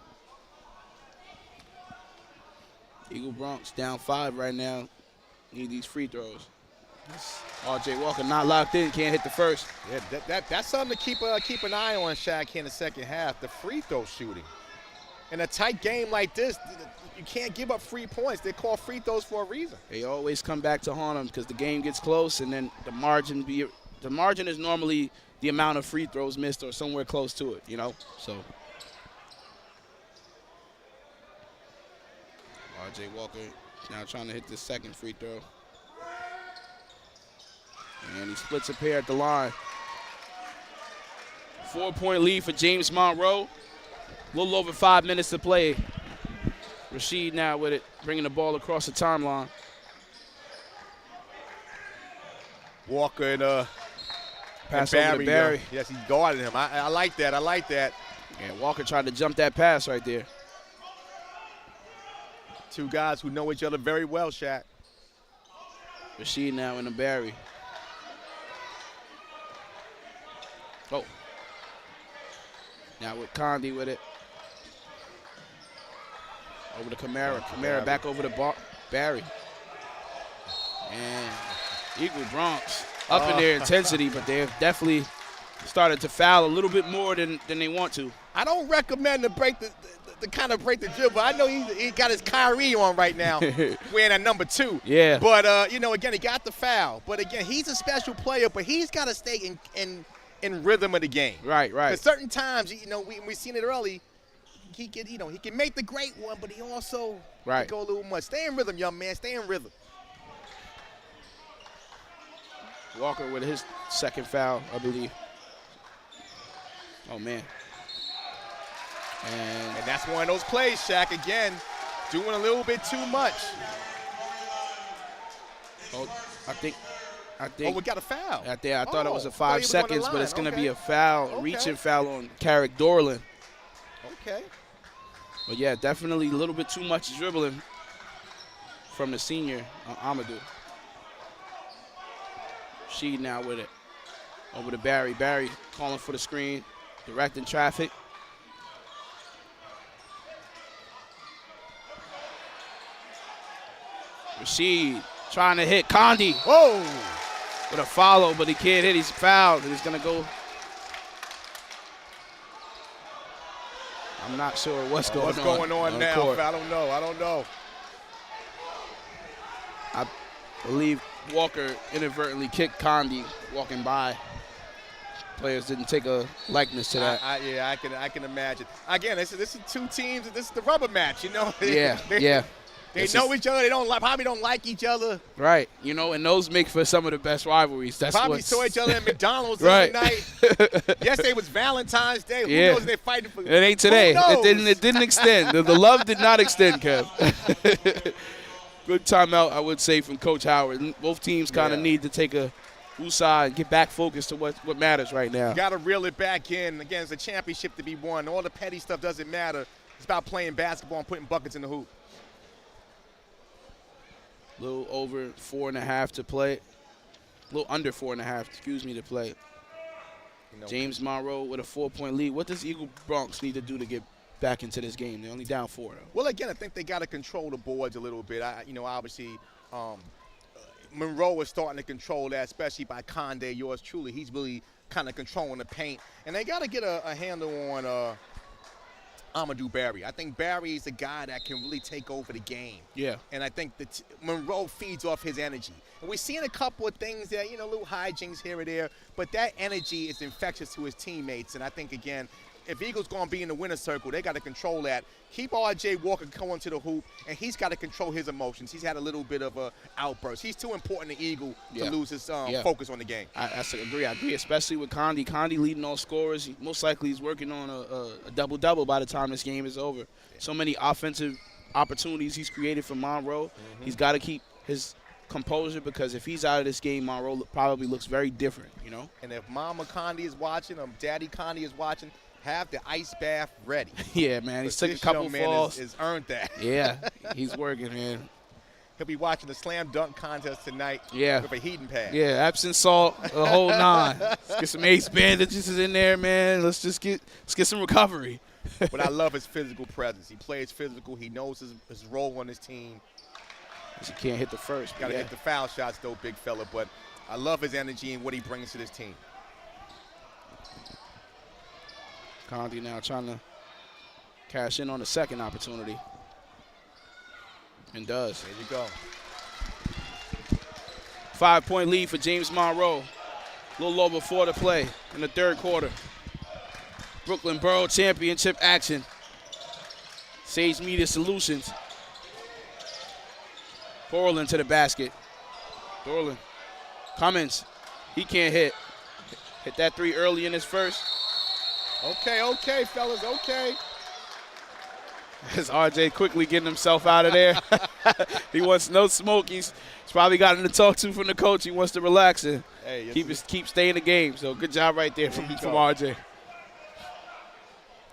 Eagle Bronx down 5 right now. Need these free throws. R.J. Walker not locked in. Can't hit the first. Yeah, that's something to keep an eye on, Shaq, here in the second half. The free throw shooting. In a tight game like this, you can't give up free points. They call free throws for a reason. They always come back to haunt them because the game gets close, and then the margin is normally the amount of free throws missed or somewhere close to it, you know? So, R.J. Walker now trying to hit the second free throw. And he splits a pair at the line. 4-point lead for James Monroe. A little over 5 minutes to play. Rashid now with it, bringing the ball across the timeline. Walker and Pass and over to Barry. Yes, he guarded him. I like that. I like that. Yeah, Walker tried to jump that pass right there. Two guys who know each other very well, Shaq. Rashid now in the Barry. Oh. Now with Condi with it. Over to Kamara. Kamara back over to Barry. And Eagle Bronx up in their intensity, but they have definitely started to foul a little bit more than they want to. I don't recommend to break the kind of break the dribble. I know he got his Kyrie on right now, wearing a number 2. Yeah. But you know, again, he got the foul. But again, he's a special player, but he's got to stay in rhythm of the game. Right. Because certain times, you know, we've seen it early. He can make the great one, but he also can go a little much. Stay in rhythm, young man. Stay in rhythm. Walker with his second foul, I believe. Oh, man. And that's one of those plays, Shaq, again, doing a little bit too much. Oh, I think. Oh, we got a foul. Out there, I thought it was a thought he 5 was on the seconds, but line. it's going to Okay. be a foul, reaching foul on Carrick Dorland. Okay. But, yeah, definitely a little bit too much dribbling from the senior, Amadou. Sheed now with it. Over to Barry. Barry calling for the screen, directing traffic. Rashid trying to hit Condi. Whoa! With a follow, but he can't hit. He's fouled, and he's going to go. I'm not sure what's going on. What's going on now? Court. I don't know. I believe Walker inadvertently kicked Condi walking by. Players didn't take a likeness to that. I can imagine. Again, this is two teams. This is the rubber match, you know. Yeah. They know each other. They probably don't like each other. Right. You know, and those make for some of the best rivalries. That's probably what's, saw each other at McDonald's right. the other night. Yesterday was Valentine's Day. Yeah. Who knows they're fighting for? It ain't today. Who knows? It didn't extend. The love did not extend, Kev. Good timeout, I would say, from Coach Howard. Both teams kind of need to take a woosah and get back focused to what matters right now. Got to reel it back in. Again, it's a championship to be won. All the petty stuff doesn't matter. It's about playing basketball and putting buckets in the hoop. A little over 4.5 to play. A little under 4.5, to play. You know, James Monroe with a 4-point lead. What does Eagle Bronx need to do to get back into this game. They're only down 4, though. Well, again, I think they got to control the boards a little bit. Obviously, Monroe is starting to control that, especially by Condé, yours truly. He's really kind of controlling the paint. And they got to get a handle on Amadou Barry. I think Barry is a guy that can really take over the game. Yeah. And I think that Monroe feeds off his energy. And we're seeing a couple of things that, little hijinks here or there, but that energy is infectious to his teammates. And I think, again, if Eagles going to be in the winner's circle, they got to control that. Keep R.J. Walker going to the hoop, and he's got to control his emotions. He's had a little bit of an outburst. He's too important to Eagle to lose his focus on the game. I agree. I agree, especially with Condé. Condé leading all scorers. Most likely he's working on a double-double by the time this game is over. Yeah. So many offensive opportunities he's created for Monroe. Mm-hmm. He's got to keep his composure, because if he's out of this game, Monroe probably looks very different, And if Mama Condé is watching, or Daddy Condé is watching, have the ice bath ready. Yeah, man. He's took a couple falls. Has earned that. Yeah, he's working, man. He'll be watching the slam dunk contest tonight with a heating pad. Yeah, Epsom salt, the whole 9. Let's get some ace bandages in there, man. Let's get some recovery. But I love his physical presence. He plays physical. He knows his role on his team. He can't hit the first. Got to hit the foul shots, though, big fella. But I love his energy and what he brings to this team. Condé now trying to cash in on the second opportunity. And does. There you go. 5-point lead for James Monroe. A little over 4 to play in the third quarter. Brooklyn Borough Championship action. Sage Media Solutions. Borland to the basket. Borland. Cummins. He can't hit. Hit that 3 early in his first. Okay, fellas, okay. As RJ quickly getting himself out of there. He wants no smoke. He's probably got him to talk to from the coach. He wants to relax and keep staying in the game. So good job right there from RJ.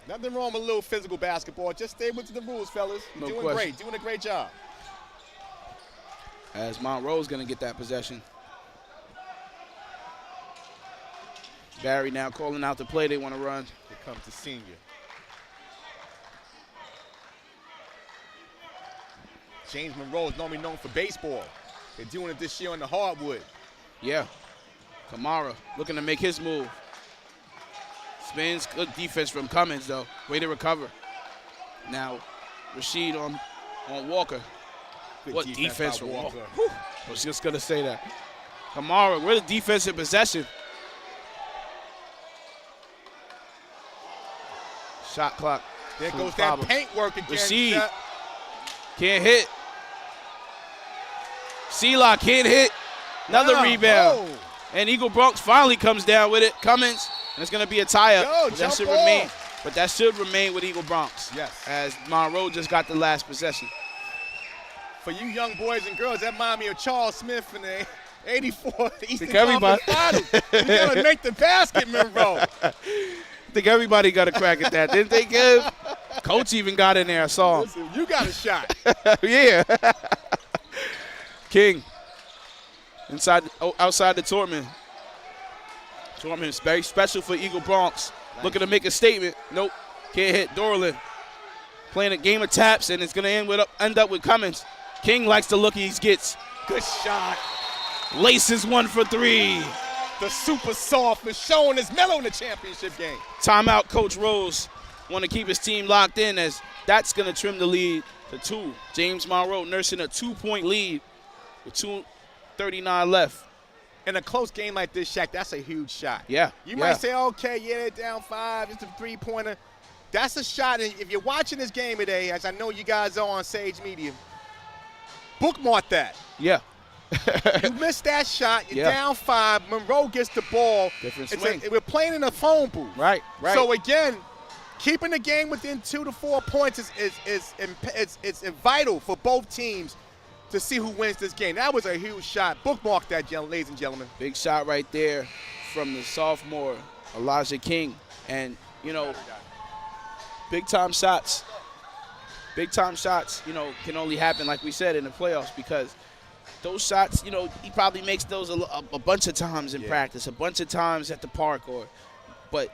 Nothing wrong with a little physical basketball. Just stay with the rules, fellas. You're doing a great job. As Monroe's going to get that possession. Barry now calling out the play they want to run. Here comes the senior. James Monroe is normally known for baseball. They're doing it this year on the hardwood. Yeah. Kamara looking to make his move. Spins. Good defense from Cummins, though. Way to recover. Now, Rashid on Walker. Good what defense from Walker? I was just going to say that. Kamara, what a defensive possession. Shot clock. There goes that paint work again. Rashid can't hit. C-Lock can't hit. Another rebound. Whoa. And Eagle Bronx finally comes down with it. Cummins, and it's going to be a tie-up. But that should remain with Eagle Bronx. Yes. As Monroe just got the last possession. For you young boys and girls, that reminds me of Charles Smith in the 84 Eastern Conference Finals. You got to make the basket, Monroe. I think everybody got a crack at that, didn't they, Kev? Coach even got in there. I saw him. Listen, you got a shot. Yeah. King. Outside the Tortman. Tortman is very special for Eagle Bronx. Nice. Looking to make a statement. Nope. Can't hit. Dorland playing a game of taps, and it's going to end up with Cummins. King likes the look he gets. Good shot. Laces 1 for 3. The super soft is showing his mellow in the championship game. Timeout, Coach Rose. Want to keep his team locked in, as that's going to trim the lead to 2. James Monroe nursing a 2-point lead with 2:39 left. In a close game like this, Shaq, that's a huge shot. Yeah. You might say, okay, they're down 5, it's a 3-pointer. That's a shot, and if you're watching this game today, as I know you guys are on Sage Media, bookmark that. Yeah. You missed that shot. You're down 5. Monroe gets the ball. Different swing. We're playing in a phone booth. Right. So, again, keeping the game within 2 to 4 points is vital for both teams to see who wins this game. That was a huge shot. Bookmark that, ladies and gentlemen. Big shot right there from the sophomore, Elijah King. And, big-time shots. Big-time shots, can only happen, like we said, in the playoffs, because those shots, he probably makes those a bunch of times in practice, a bunch of times at the park, but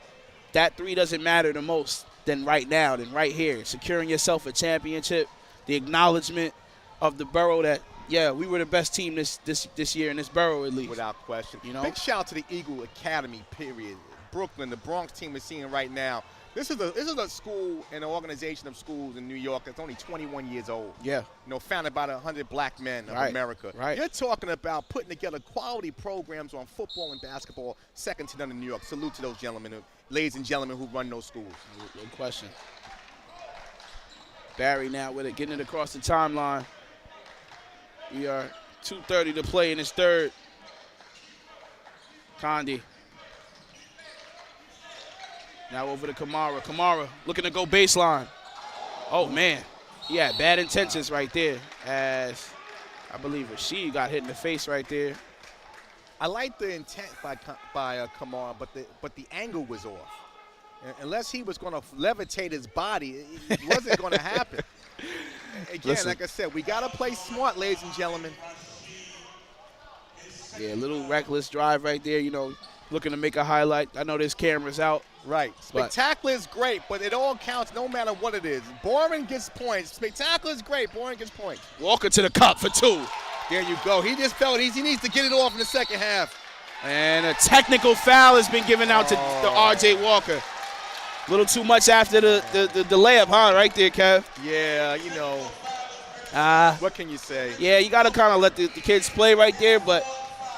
that 3 doesn't matter the most. than right now, than right here. Securing yourself a championship, the acknowledgement of the borough that, yeah, we were the best team this year in this borough at least. Without question. You know? Big shout out to the Eagle Academy, period. Brooklyn, the Bronx team we're seeing right now. This is a school and an organization of schools in New York that's only 21 years old. Yeah. You know, founded by 100 black men of America. Right. You're talking about putting together quality programs on football and basketball, second to none in New York. Salute to those gentlemen, ladies and gentlemen who run those schools. No question. Barry now with it, getting it across the timeline. We are 2:30 to play in his third. Condi. Now over to Kamara. Kamara looking to go baseline. Oh, man. He had bad intentions right there as I believe Rashid got hit in the face right there. I like the intent by Kamara, but the angle was off. Unless he was going to levitate his body, it wasn't going to happen. Again, Listen. like I said, we got to play smart, ladies and gentlemen. Yeah, a little reckless drive right there, you know, looking to make a highlight. I know there's cameras out. Right. Spectacular is great, but it all counts no matter what it is. Boring gets points. Spectacular is great. Boring gets points. Walker to the cup for 2. There you go. He just felt he needs to get it off in the second half. And a technical foul has been given out to R.J. Walker. A little too much after the layup, huh, right there, Kev? Yeah, you know. What can you say? Yeah, you got to kind of let the kids play right there, but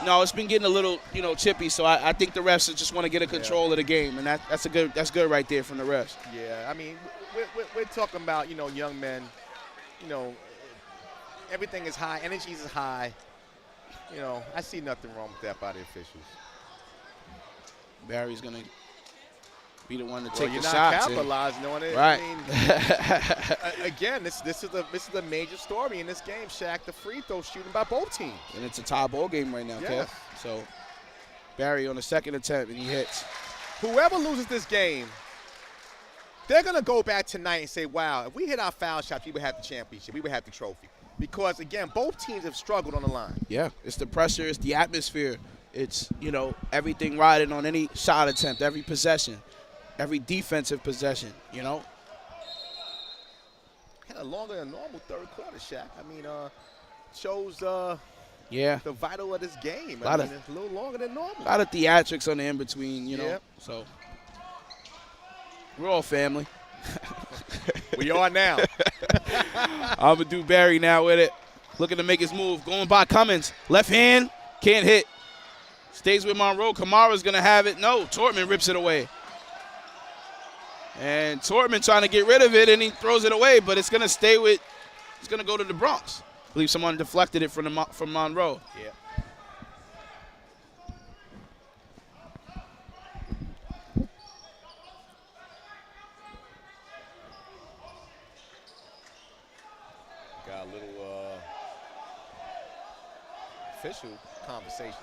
no, it's been getting a little, you know, chippy. So I think the refs just want to get a control of the game, and that's good right there from the refs. Yeah, I mean, we're talking about, you know, young men. You know, everything is high, energy is high. You know, I see nothing wrong with that by the officials. Barry's gonna be the one to take the you're shot. not capitalizing on it. Right. I mean, again, this is a major story in this game, Shaq. The free throw shooting by both teams. And it's a tie ball game right now, Yes. Kev. So Barry on the second attempt, and he hits. Whoever loses this game, they're going to go back tonight and say, wow, if we hit our foul shots, we would have the championship. We would have the trophy. Because, again, both teams have struggled on the line. Yeah, it's the pressure, it's the atmosphere. It's, you know, everything riding on any shot attempt, every possession, every defensive possession, you know. Had a longer than normal third quarter, Shaq. I mean, shows Yeah. the vital of this game. Lot I of- mean, it's a little longer than normal. A lot of theatrics on the in-between, you know. Yep. So we're all family. We are now. I'm going to do Barry now with it. Looking to make his move. Going by Cummins. Left hand. Can't hit. Stays with Monroe. Kamara's going to have it. No. Tortman rips it away. And Tortman trying to get rid of it, and he throws it away, but it's going to stay with – it's going to go to the Bronx. I believe someone deflected it from Monroe. Yeah. Got a little official conversation.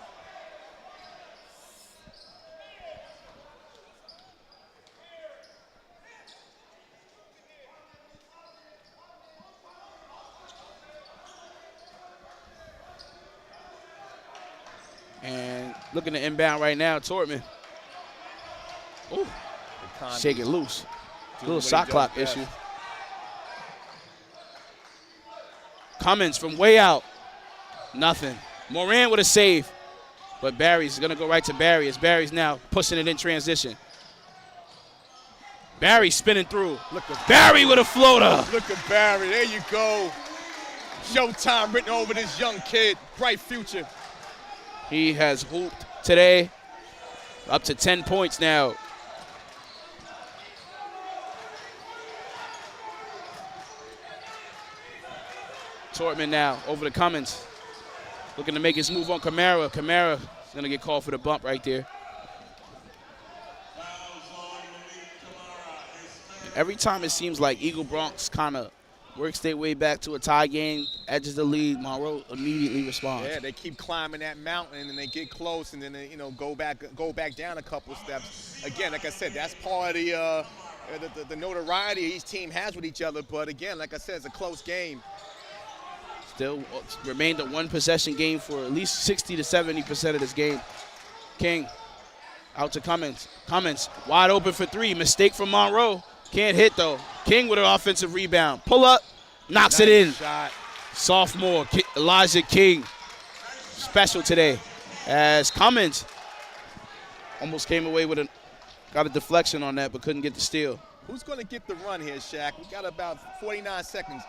And looking to inbound right now, Tortman. Ooh, shake it loose. Little shot clock issue. Cummins from way out. Nothing. Moran with a save. But Barry's going to go right to Barry as Barry's now pushing it in transition. Barry spinning through. Look at Barry with a floater. Look at Barry. There you go. Showtime written over this young kid. Bright future. He has hooped today. Up to 10 points now. Tortman now over to Cummins. Looking to make his move on Kamara. Kamara is going to get called for the bump right there. And every time it seems like Eagle Bronx kind of works their way back to a tie game, edges the lead, Monroe immediately responds. Yeah, they keep climbing that mountain and they get close and then they, you know, go back down a couple of steps. Again, like I said, that's part of the notoriety each team has with each other. But again, like I said, it's a close game. Still remained a one-possession game for at least 60 to 70% of this game. King out to Cummins. Cummins wide open for three. Mistake from Monroe. Can't hit, though. King with an offensive rebound. Pull up, knocks it in. Shot. Sophomore Elijah King, special today. As Cummins almost came away with got a deflection on that, but couldn't get the steal. Who's going to get the run here, Shaq? We got about 49 seconds.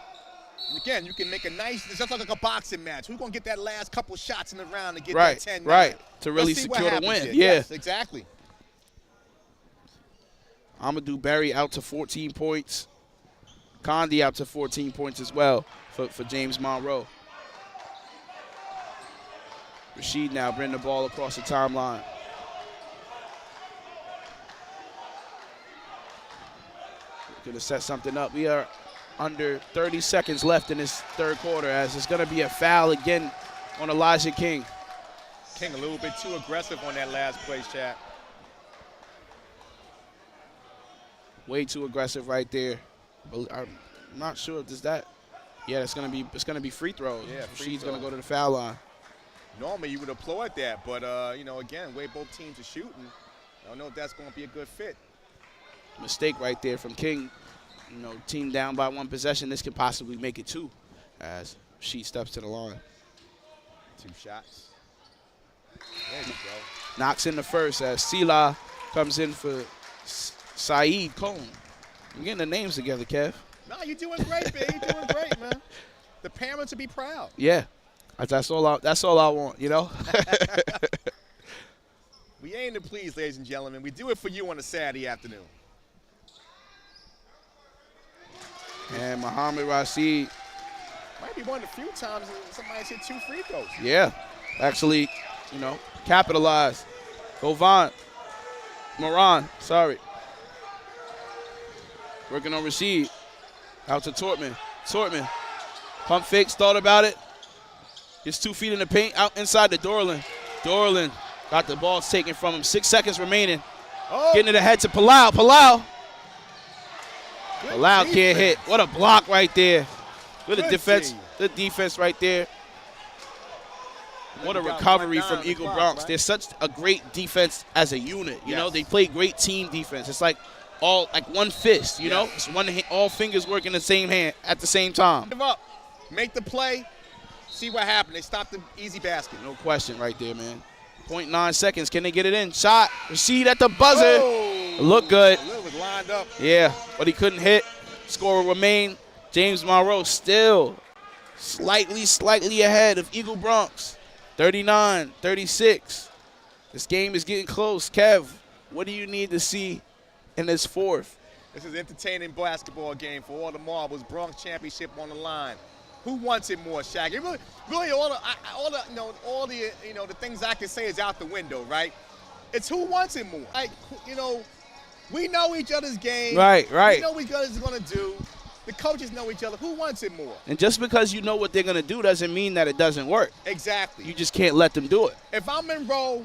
Again, you can make a nice, it's just like a boxing match. Who's going to get that last couple shots in the round to get that 10? Right, to really secure the win. Here. Yeah, yes, exactly. Amadou Barry out to 14 points. Condi out to 14 points as well for James Monroe. Rashid now bringing the ball across the timeline. Going to set something up. We are under 30 seconds left in this third quarter, as it's going to be a foul again on Elijah King. King a little bit too aggressive on that last play, Shaq. Way too aggressive right there. I'm not sure if there's that. Yeah, it's gonna be free throws. Yeah, Rashid's gonna go to the foul line. Normally you would applaud that, but you know, again, way both teams are shooting, I don't know if that's gonna be a good fit. Mistake right there from King. You know, team down by one possession. This could possibly make it two, as Rashid steps to the line. 2 shots. There you go. Knocks in the first as Sila comes in for Saeed Cone. We're getting the names together, Kev. No, you're doing great, babe. You're doing great, man. The parents will be proud. Yeah, that's all I want, you know. We aim to please, ladies and gentlemen. We do it for you on a Saturday afternoon. And Muhammad Rashid. Might be one of the few times somebody's hit 2 free throws. Yeah, actually, you know, capitalized. Moran, sorry. Working on Rashid. Out to Tortman. Pump fakes, thought about it. Gets 2 feet in the paint, out inside to Dorland. Dorland got the ball taken from him. 6 seconds remaining. Oh. Getting it ahead to Palau. Palau can't hit. What a block right there. Good defense. Good defense right there. What a recovery from Eagle Bronx. They're such a great defense as a unit. You know, they play great team defense. It's like one fist, you know? It's one hand, all fingers working the same hand at the same time. Give up. Make the play. See what happened. They stopped the easy basket. No question right there, man. 0.9 seconds. Can they get it in? Shot. Rashid at the buzzer. Oh. Look good. Lil was lined up. Yeah, but he couldn't hit. Score will remain. James Monroe still slightly ahead of Eagle Bronx. 39-36. This game is getting close. Kev, what do you need to see in this fourth? This is an entertaining basketball game for all the marbles. Bronx championship on the line. Who wants it more, Shaq? It really all the things I can say is out the window, right? It's who wants it more. Like, you know, we know each other's game. Right. We know what each other's going to do. The coaches know each other. Who wants it more? And just because you know what they're going to do doesn't mean that it doesn't work. Exactly. You just can't let them do it. If I'm Monroe,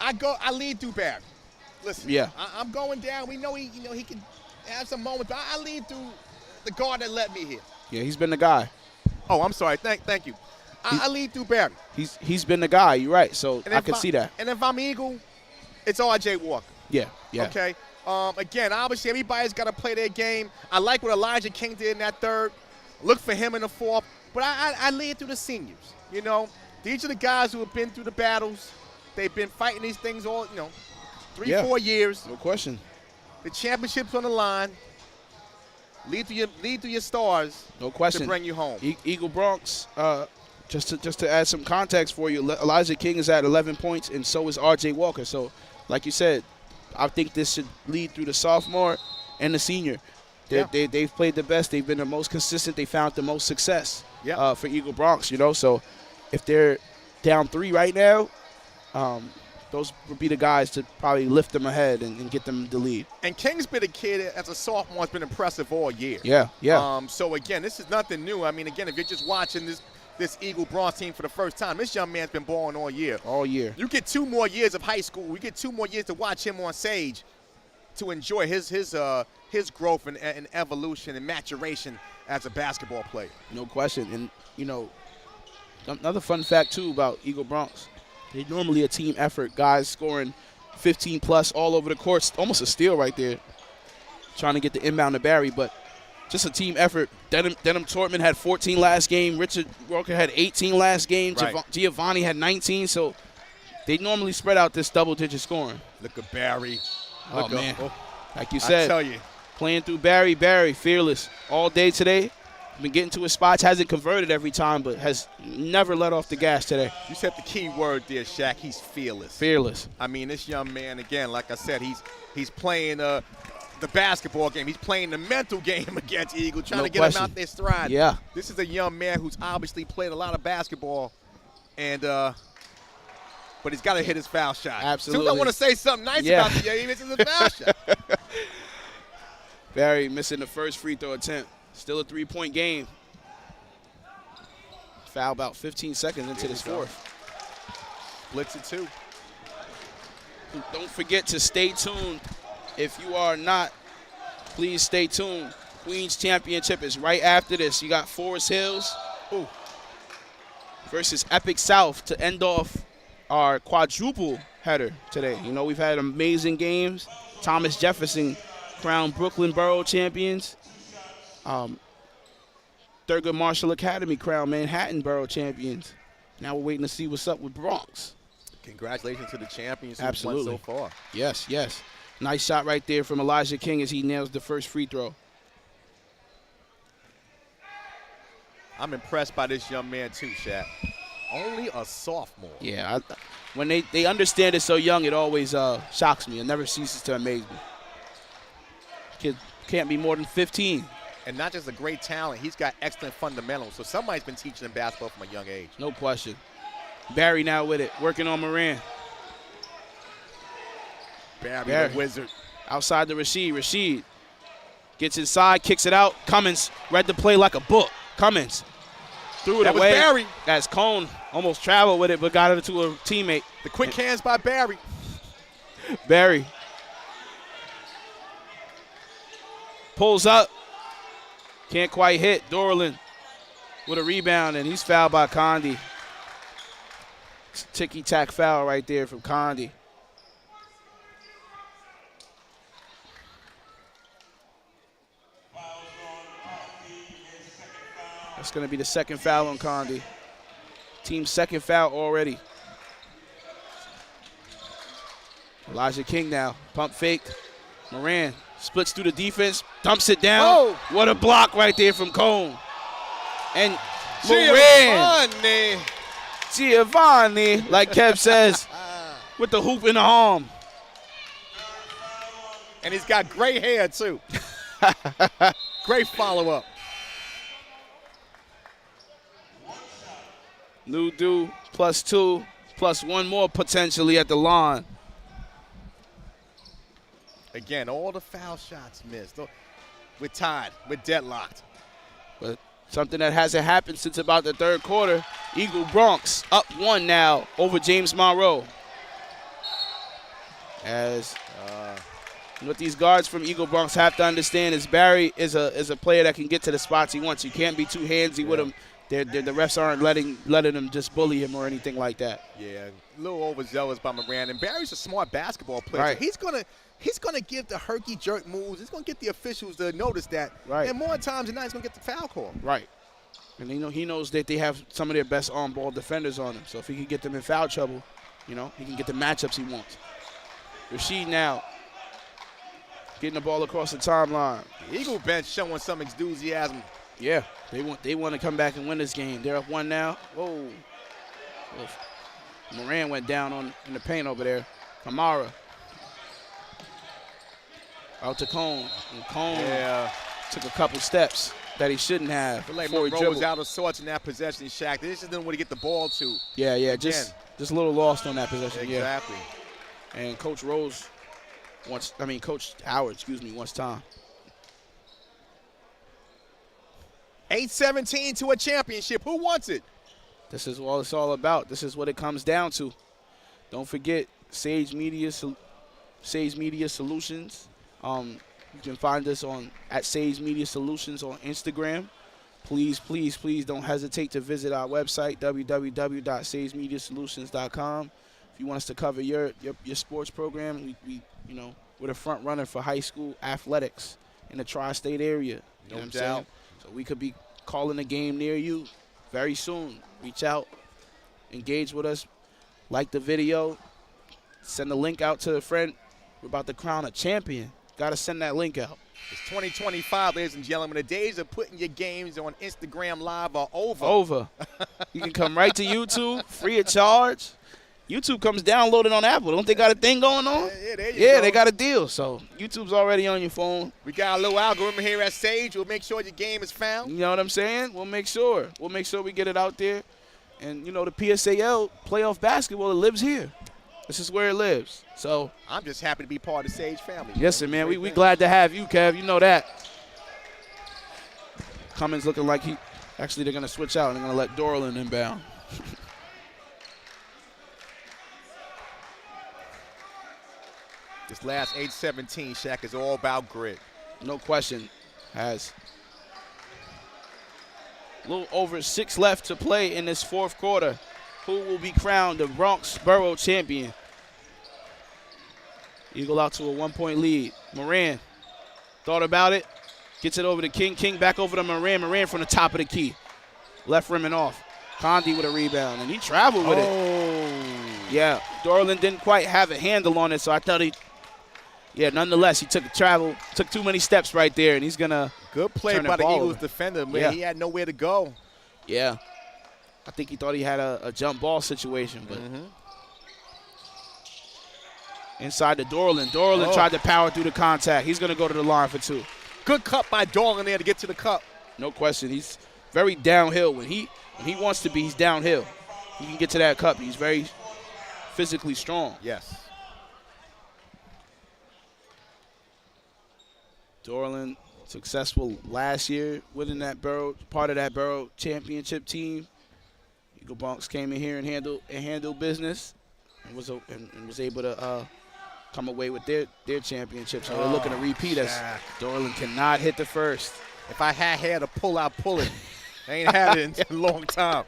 I lead through Barry. Listen, yeah. I'm going down. We know he can have some moments, but I lead through the guard that let me here. Yeah, he's been the guy. Oh, I'm sorry. Thank you. I lead through Barry. He's been the guy. You're right. So I can see that. And if I'm Eagle, it's R.J. Walker. Yeah. Okay. Again, obviously everybody's got to play their game. I like what Elijah King did in that third. Look for him in the fourth. But I lead through the seniors. You know, these are the guys who have been through the battles. They've been fighting these things all, 3-4 years. No question. The championship's on the line. Lead through your stars. No question. To bring you home. Eagle Bronx. Just to add some context for you, Elijah King is at 11 points, and so is R.J. Walker. So, like you said, I think this should lead through the sophomore and the senior. They've played the best. They've been the most consistent. They found the most success for Eagle Bronx. So if they're down 3 right now, those would be the guys to probably lift them ahead and get them the lead. And King's been a kid as a sophomore has been impressive all year. Yeah. So, again, this is nothing new. I mean, again, if you're just watching this Eagle Bronx team for the first time, this young man's been balling all year. All year. You get 2 more years of high school. You get 2 more years to watch him on stage to enjoy his growth and evolution and maturation as a basketball player. No question. And, another fun fact, too, about Eagle Bronx. They're normally a team effort. Guys scoring 15-plus all over the court. Almost a steal right there. trying to get the inbound to Barry, but just a team effort. Denham Tortman had 14 last game. Richard Walker had 18 last game. Right. Giovanni had 19, so they normally spread out this double-digit scoring. Look at Barry. Oh, man. Like you said, I tell you. playing through Barry, fearless all day today. Been getting to his spots, hasn't converted every time, but has never let off the gas today. You said the key word there, Shaq. He's fearless. Fearless. I mean, this young man, again, like I said, he's playing the basketball game. He's playing the mental game against Eagle, trying to get him out there stride. Yeah. This is a young man who's obviously played a lot of basketball, and but he's got to hit his foul shot. Absolutely. As soon as I want to say something nice about the game, he misses a foul shot. Barry missing the first free throw attempt. Still a 3-point game. Foul about 15 seconds into this fourth. Blitz it too. Don't forget to stay tuned. If you are not, please stay tuned. Queens Championship is right after this. You got Forest Hills versus Epic South to end off our quadruple header today. You know, we've had amazing games. Thomas Jefferson crowned Brooklyn Borough champions. Thurgood Marshall Academy crowned Manhattan Borough champions. Now we're waiting to see what's up with Bronx. Congratulations to the champions who Absolutely. won so far. Yes, yes. Nice shot right there from Elijah King as he nails the first free throw. I'm impressed by this young man too, Shaq. Only a sophomore. Yeah, when they understand it so young, it always shocks me. It never ceases to amaze me. Kid can't be more than 15. And not just a great talent, he's got excellent fundamentals. So somebody's been teaching him basketball from a young age. No question. Barry now with it, working on Moran. Barry, the wizard. Outside to Rasheed. Rasheed gets inside, kicks it out. Cummins read the play like a book. Cummins threw it away. That was Barry. That's Cone. Almost traveled with it, but got it to a teammate. The quick hands by Barry. Barry pulls up. Can't quite hit. Dorland with a rebound, and he's fouled by Condi. Ticky-tack foul right there from Condi. That's going to be the second foul on Condi. Team's second foul already. Elijah King now. Pump fake. Moran splits through the defense. Dumps it down. Oh. What a block right there from Cone. And Moran. Giovanni, like Kev says, with the hoop in the arm. And he's got gray hair, too. Great follow-up. Nudu +2, plus one more potentially at the line. Again, all the foul shots missed. We're tied. We're deadlocked. But something that hasn't happened since about the third quarter. Eagle Bronx up 1 now over James Monroe. As what these guards from Eagle Bronx have to understand is Barry is a player that can get to the spots he wants. You can't be too handsy with him. The refs aren't letting him just bully him or anything like that. Yeah, a little overzealous by Moran. And Barry's a smart basketball player. Right. So he's gonna give the herky jerk moves. He's gonna get the officials to notice that. Right. And more times than not, he's gonna get the foul call. Right. And he knows that they have some of their best on-ball defenders on him. So if he can get them in foul trouble, he can get the matchups he wants. Rasheed now getting the ball across the timeline. The Eagle bench showing some enthusiasm. Yeah, they want to come back and win this game. They're up 1 now. Whoa. Moran went down in the paint over there. Kamara. Out to Cone. And Cone took a couple steps that he shouldn't have. I feel like before he Monroe was dribbled. out of sorts in that possession, Shaq. They just didn't want to get the ball to. Yeah, just a little lost on that possession. Exactly. Yeah. And Coach Coach Howard, wants time. 8-17 to a championship. Who wants it? This is what it's all about. This is what it comes down to. Don't forget Sage Media Solutions. You can find us at Sage Media Solutions on Instagram. Please, please, please don't hesitate to visit our website, www.sagemediasolutions.com. If you want us to cover your sports program, we're the front runner for high school athletics. in the tri-state area. You know what I'm saying? So we could be calling a game near you very soon. Reach out, engage with us, like the video, send the link out to a friend. We're about to crown a champion. Got to send that link out. It's 2025, ladies and gentlemen. The days of putting your games on Instagram Live are over. Over. You can come right to YouTube, free of charge. YouTube comes downloaded on Apple. Don't they got a thing going on? Yeah, there you go. They got a deal. So YouTube's already on your phone. We got a little algorithm here at Sage. We'll make sure your game is found. You know what I'm saying? We'll make sure. We'll make sure we get it out there. And, you know, the PSAL playoff basketball, it lives here. This is where it lives. So I'm just happy to be part of the Sage family. Yes, sir, man. We glad to have you, Kev. You know that. Cummins looking like they're going to switch out and they're going to let Dorland inbound. This last 8-17, Shaq, is all about grit. No question. Has a little over 6 left to play in this fourth quarter. Who will be crowned the Bronx Borough champion? Eagle out to a 1-point lead. Moran thought about it. Gets it over to King. King back over to Moran. Moran from the top of the key. Left rim and off. Condi with a rebound, and he traveled with it. Yeah, Dorland didn't quite have a handle on it, so I thought nonetheless, he took too many steps right there, and he's going to Good play by the Eagles defender, man. Yeah. He had nowhere to go. Yeah. I think he thought he had a jump ball situation, but inside to Dorland. Dorland tried to power through the contact. He's going to go to the line for 2. Good cut by Dorland there to get to the cup. No question. He's very downhill. When he wants to be, he's downhill. He can get to that cup. He's very physically strong. Yes. Dorland successful last year, winning that part of that Borough championship team. Eagle Bronx came in here and handled business, and was able to come away with their championship. So they're looking to repeat us. Dorland cannot hit the first. If I had to pull, I'd pull it. I ain't had it in a long time.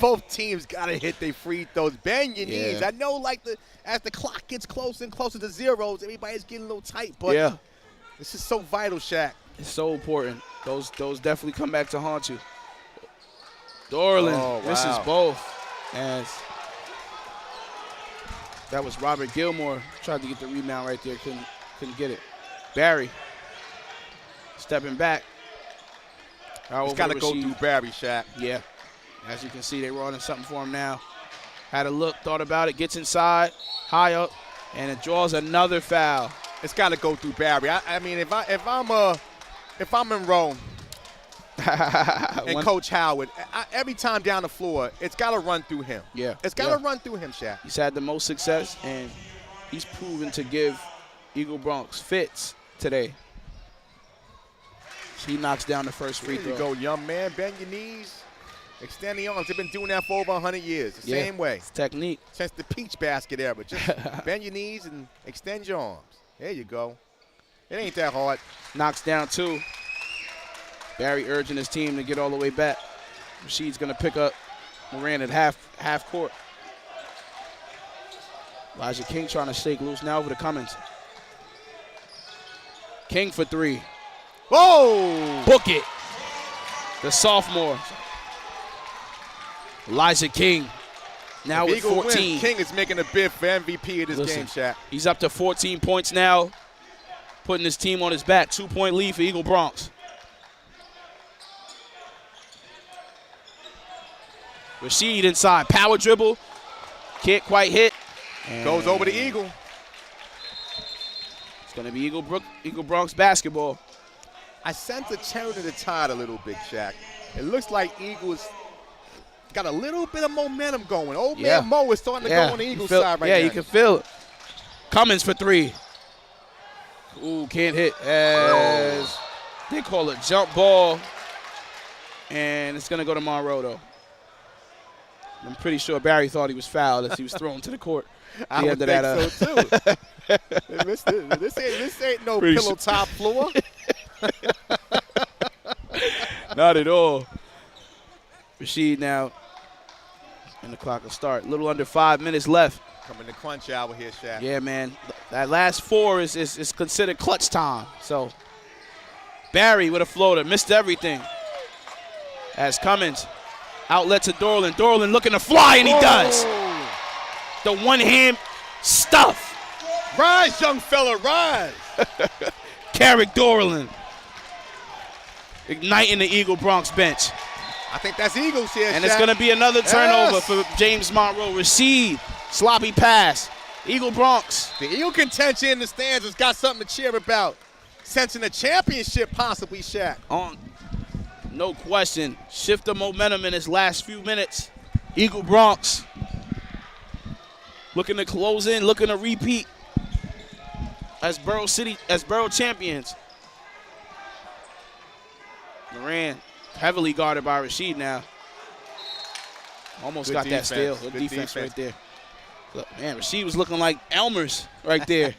Both teams got to hit their free throws. Bend your knees. I know, as the clock gets closer and closer to zeros, everybody's getting a little tight. But this is so vital, Shaq. It's so important. Those definitely come back to haunt you. Dorland misses both. As that was Robert Gilmore. Tried to get the rebound right there. Couldn't get it. Barry stepping back. It's got to go through Barry, Shaq. Yeah. As you can see, they were running something for him now. Had a look, thought about it, gets inside, high up, and it draws another foul. It's got to go through Barry. I mean, if I'm Monroe and Coach Howard, every time down the floor, it's got to run through him. Yeah. It's got to run through him, Shaq. He's had the most success, and he's proven to give Eagle Bronx fits today. He knocks down the first free throw. There you go, young man. Bend your knees. Extend the arms. They've been doing that for over 100 years. The same way. It's technique. Since the peach basket era. Just bend your knees and extend your arms. There you go. It ain't that hard. Knocks down 2. Barry urging his team to get all the way back. Rashid's going to pick up Moran at half court. Elijah King trying to shake loose now over to Cummins. King for 3. Whoa! Book it. The sophomore. Elijah King now with 14. Wins, King is making a bid for MVP of this game, Shaq. He's up to 14 points now, putting his team on his back. 2-point lead for Eagle Bronx. Rashid inside. Power dribble. Can't quite hit. And goes over the Eagle. It's going to be Eagle Bronx basketball. I sense a change of the tide a little bit, Shaq. It looks like Eagles got a little bit of momentum going. Old man Mo is starting to go on the Eagles side right now. Yeah, you can feel it. Cummins for 3. Ooh, can't hit. As they call it jump ball. And it's going to go to Monroe, though. I'm pretty sure Barry thought he was fouled as he was thrown to the court. I would think so, too. this ain't no pillow top floor. Not at all. Rashid now, and the clock will start. A little under 5 minutes left. Coming to crunch hour here, Shaq. Yeah, man. That last 4 is considered clutch time. So Barry with a floater. Missed everything. As Cummins. Outlet to Dorland. Dorland looking to fly, and he does. The one-hand stuff. Rise, young fella, rise. Carrick Dorland. Igniting the Eagle Bronx bench. I think that's Eagles here, And Shaq. it's going to be another turnover for James Monroe. Receive. Sloppy pass. Eagle Bronx. The Eagle contention in the stands has got something to cheer about. Sensing a championship possibly, Shaq. On. No question. Shift the momentum in his last few minutes. Eagle Bronx. Looking to close in, looking to repeat as Borough champions. Moran heavily guarded by Rasheed now. Almost Good got defense. that steal. Good defense right there. Look, man, Rasheed was looking like Elmer's right there.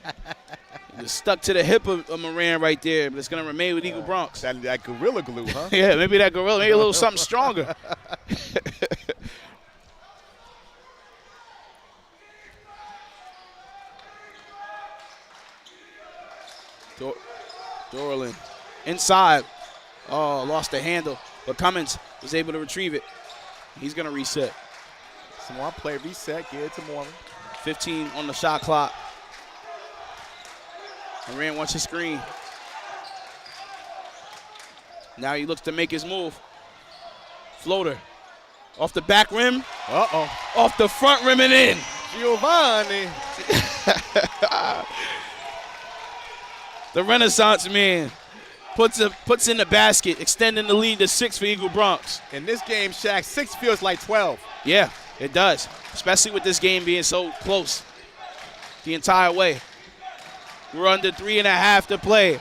Just stuck to the hip of Moran right there, but it's going to remain with Eagle Bronx. That gorilla glue, huh? Yeah, maybe that gorilla, maybe a little something stronger. Dorland inside. Oh, lost the handle, but Cummins was able to retrieve it. He's going to reset. Someone play reset, give it to Moran. 15 on the shot clock. Moran wants a screen. Now he looks to make his move. Floater. Off the back rim. Uh-oh. Off the front rim and in. Giovanni. The Renaissance man puts in the basket, extending the lead to 6 for Eagle Bronx. In this game, Shaq, 6 feels like 12. Yeah, it does, especially with this game being so close the entire way. We're under 3.5 to play.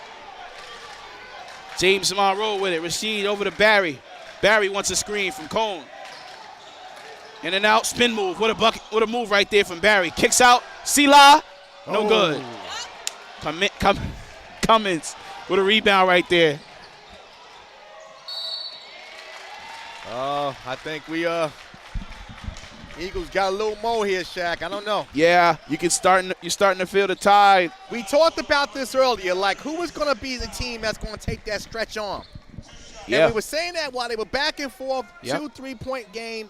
James Monroe with it. Rasheed over to Barry. Barry wants a screen from Cone. In and out, spin move. What a bucket! What a move right there from Barry. Kicks out. Sela. No good. Cummins with a rebound right there. I think Eagles got a little more here, Shaq. I don't know. Yeah, you're starting to feel the tide. We talked about this earlier, like who was going to be the team that's going to take that stretch on. Yeah. And we were saying that while they were back and forth, Yep. 2 3-point game.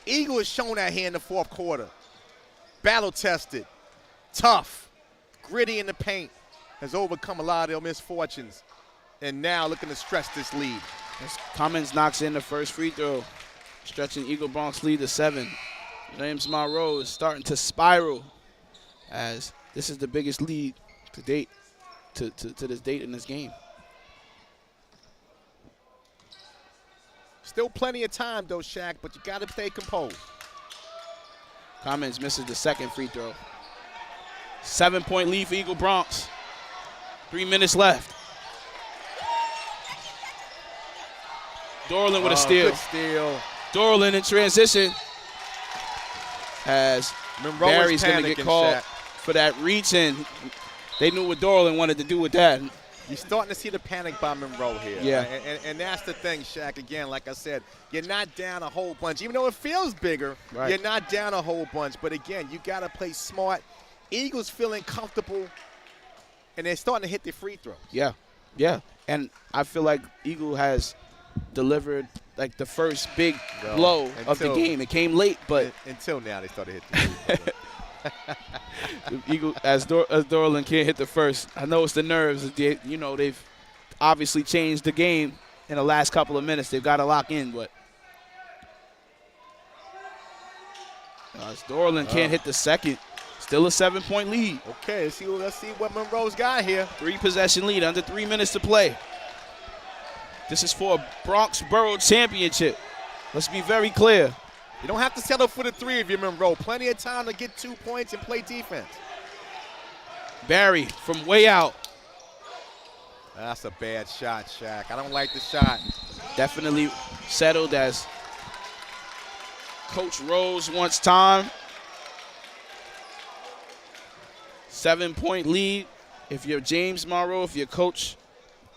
Eagle has shown that here in the fourth quarter. Battle-tested, tough, gritty in the paint, has overcome a lot of their misfortunes, and now looking to stretch this lead. As Cummins knocks in the first free throw, stretching Eagle Bronx lead to 7. James Monroe is starting to spiral as this is the biggest lead to date, to this date in this game. Still plenty of time, though, Shaq, but you got to stay composed. Cummins misses the second free throw. 7-point lead for Eagle Bronx. 3 minutes left. Dorland with a steal. Good steal. Dorland in transition as Monroe Barry's is going to get panicking, called Shaq. for that reach, and they knew what Dorland wanted to do with that. You're starting to see the panic by Monroe here. Yeah. And that's the thing, Shaq. Again, like I said, you're not down a whole bunch. Even though it feels bigger, Right. You're not down a whole bunch. But, again, you got to play smart. Eagles feeling comfortable, and they're starting to hit the free throws. Yeah, yeah. And I feel like Eagle has delivered like the first big blow of the game. It came late, but until now they started hitting the free throws. Eagle, as Dorland can't hit the first. I know it's the nerves. They've obviously changed the game in the last couple of minutes. They've got to lock in, but as Dorland can't hit the second. Still a 7-point lead. Okay, let's see what Monroe's got here. 3-possession lead, under 3 minutes to play. This is for a Bronx Borough championship. Let's be very clear. You don't have to settle for the 3 if you're Monroe. Plenty of time to get 2 points and play defense. Barry from way out. That's a bad shot, Shaq. I don't like the shot. Definitely settled as Coach Rose wants time. 7-point lead. If you're James Monroe, if you're Coach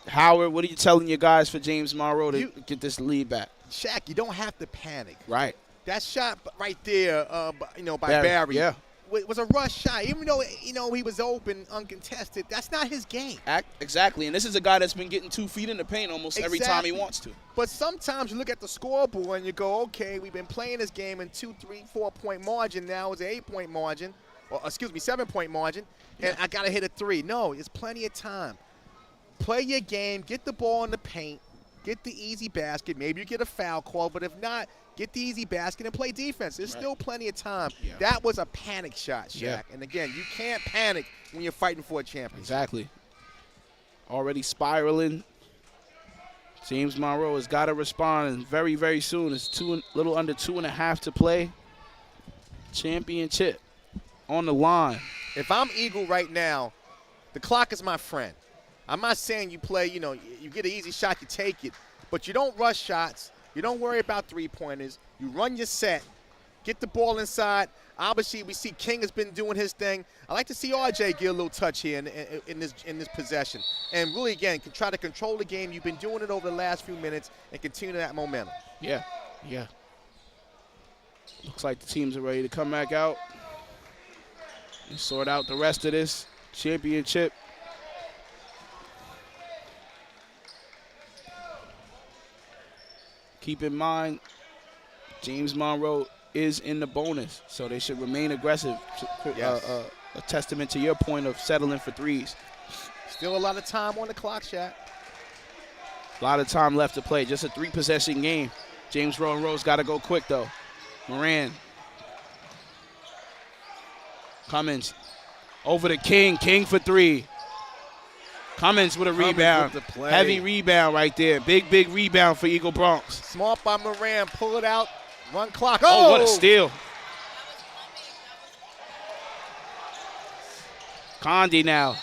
Howard, what are you telling your guys for James Monroe to get this lead back? Shaq, you don't have to panic. Right. That shot right there, by Barry. Yeah. was a rush shot. Even though, he was open, uncontested, that's not his game. Exactly, and this is a guy that's been getting 2 feet in the paint almost every time he wants to. But sometimes you look at the scoreboard and you go, okay, we've been playing this game in 2, 3, 4-point margin. Now it's an 8-point margin, or 7-point margin, and I got to hit a 3. No, it's plenty of time. Play your game, get the ball in the paint, get the easy basket. Maybe you get a foul call, but if not, get the easy basket and play defense. There's still plenty of time. Yeah. That was a panic shot, Shaq. Yeah. And, again, you can't panic when you're fighting for a championship. Exactly. Already spiraling. James Monroe has got to respond very, very soon. It's little under 2.5 to play. Championship on the line. If I'm Eagle right now, the clock is my friend. I'm not saying you play, you get an easy shot, you take it. But you don't rush shots. You don't worry about three-pointers. You run your set. Get the ball inside. Obviously, we see King has been doing his thing. I like to see RJ get a little touch here in this possession. And really, again, can try to control the game. You've been doing it over the last few minutes and continue that momentum. Yeah. Looks like the teams are ready to come back out and sort out the rest of this championship. Keep in mind, James Monroe is in the bonus, so they should remain aggressive. Yes. A testament to your point of settling for threes. Still a lot of time on the clock, Shaq. A lot of time left to play. Just a 3-possession game. James Monroe's got to go quick, though. Moran. Cummins over to King. King for 3. Cummins with a rebound. Heavy rebound right there. Big rebound for Eagle Bronx. Smart by Moran. Pull it out. Run clock. Oh, what a steal. Condi now.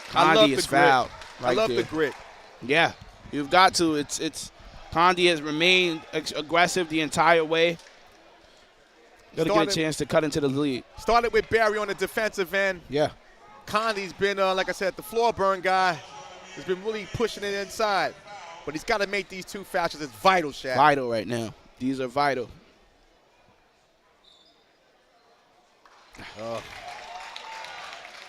Condi is fouled. I love the grit. Yeah, you've got to. It's Condi has remained aggressive the entire way. Got to get a chance to cut into the lead. Started with Barry on the defensive end. Yeah. Condi's been, like I said, the floor burn guy. He's been really pushing it inside. But he's got to make these 2 fouls. It's vital, Shaq. Vital right now. These are vital.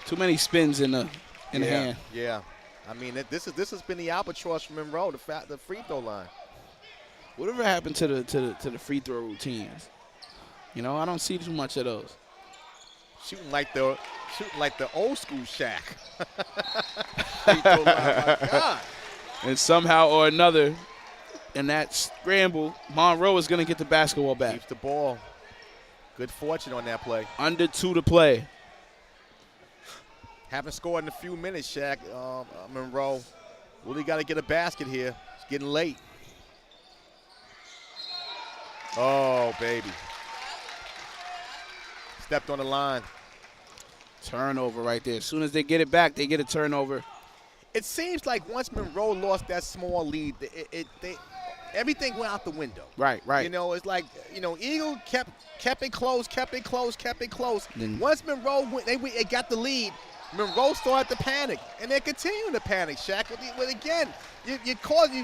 Too many spins in the hand. Yeah. I mean, this has been the albatross from Monroe, the free throw line. Whatever happened to the free throw routines? I don't see too much of those. Shooting like the old school Shaq. Free throw line, my God. And somehow or another, in that scramble, Monroe is going to get the basketball back. Keeps the ball. Good fortune on that play. Under 2 to play. Haven't scored in a few minutes, Shaq. Monroe really got to get a basket here. It's getting late. Oh, baby. Stepped on the line. Turnover right there. As soon as they get it back, they get a turnover. It seems like once Monroe lost that small lead, everything went out the window. Right. It's like, Eagle kept it close. Once Monroe they got the lead, Monroe started to panic, and they're continuing to panic, Shaq. But again, you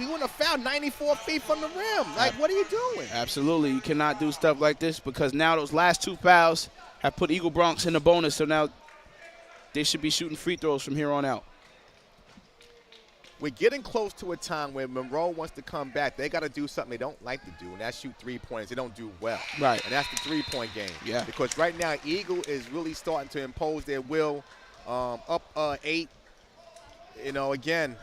want to foul 94 feet from the rim. Like, what are you doing? Absolutely. You cannot do stuff like this because now those last 2 fouls have put Eagle Bronx in the bonus, so now they should be shooting free throws from here on out. We're getting close to a time where Monroe wants to come back. They got to do something they don't like to do, and that's shoot 3-pointers. They don't do well. Right. And that's the 3-point game. Yeah. Because right now, Eagle is really starting to impose their will. Up 8, again.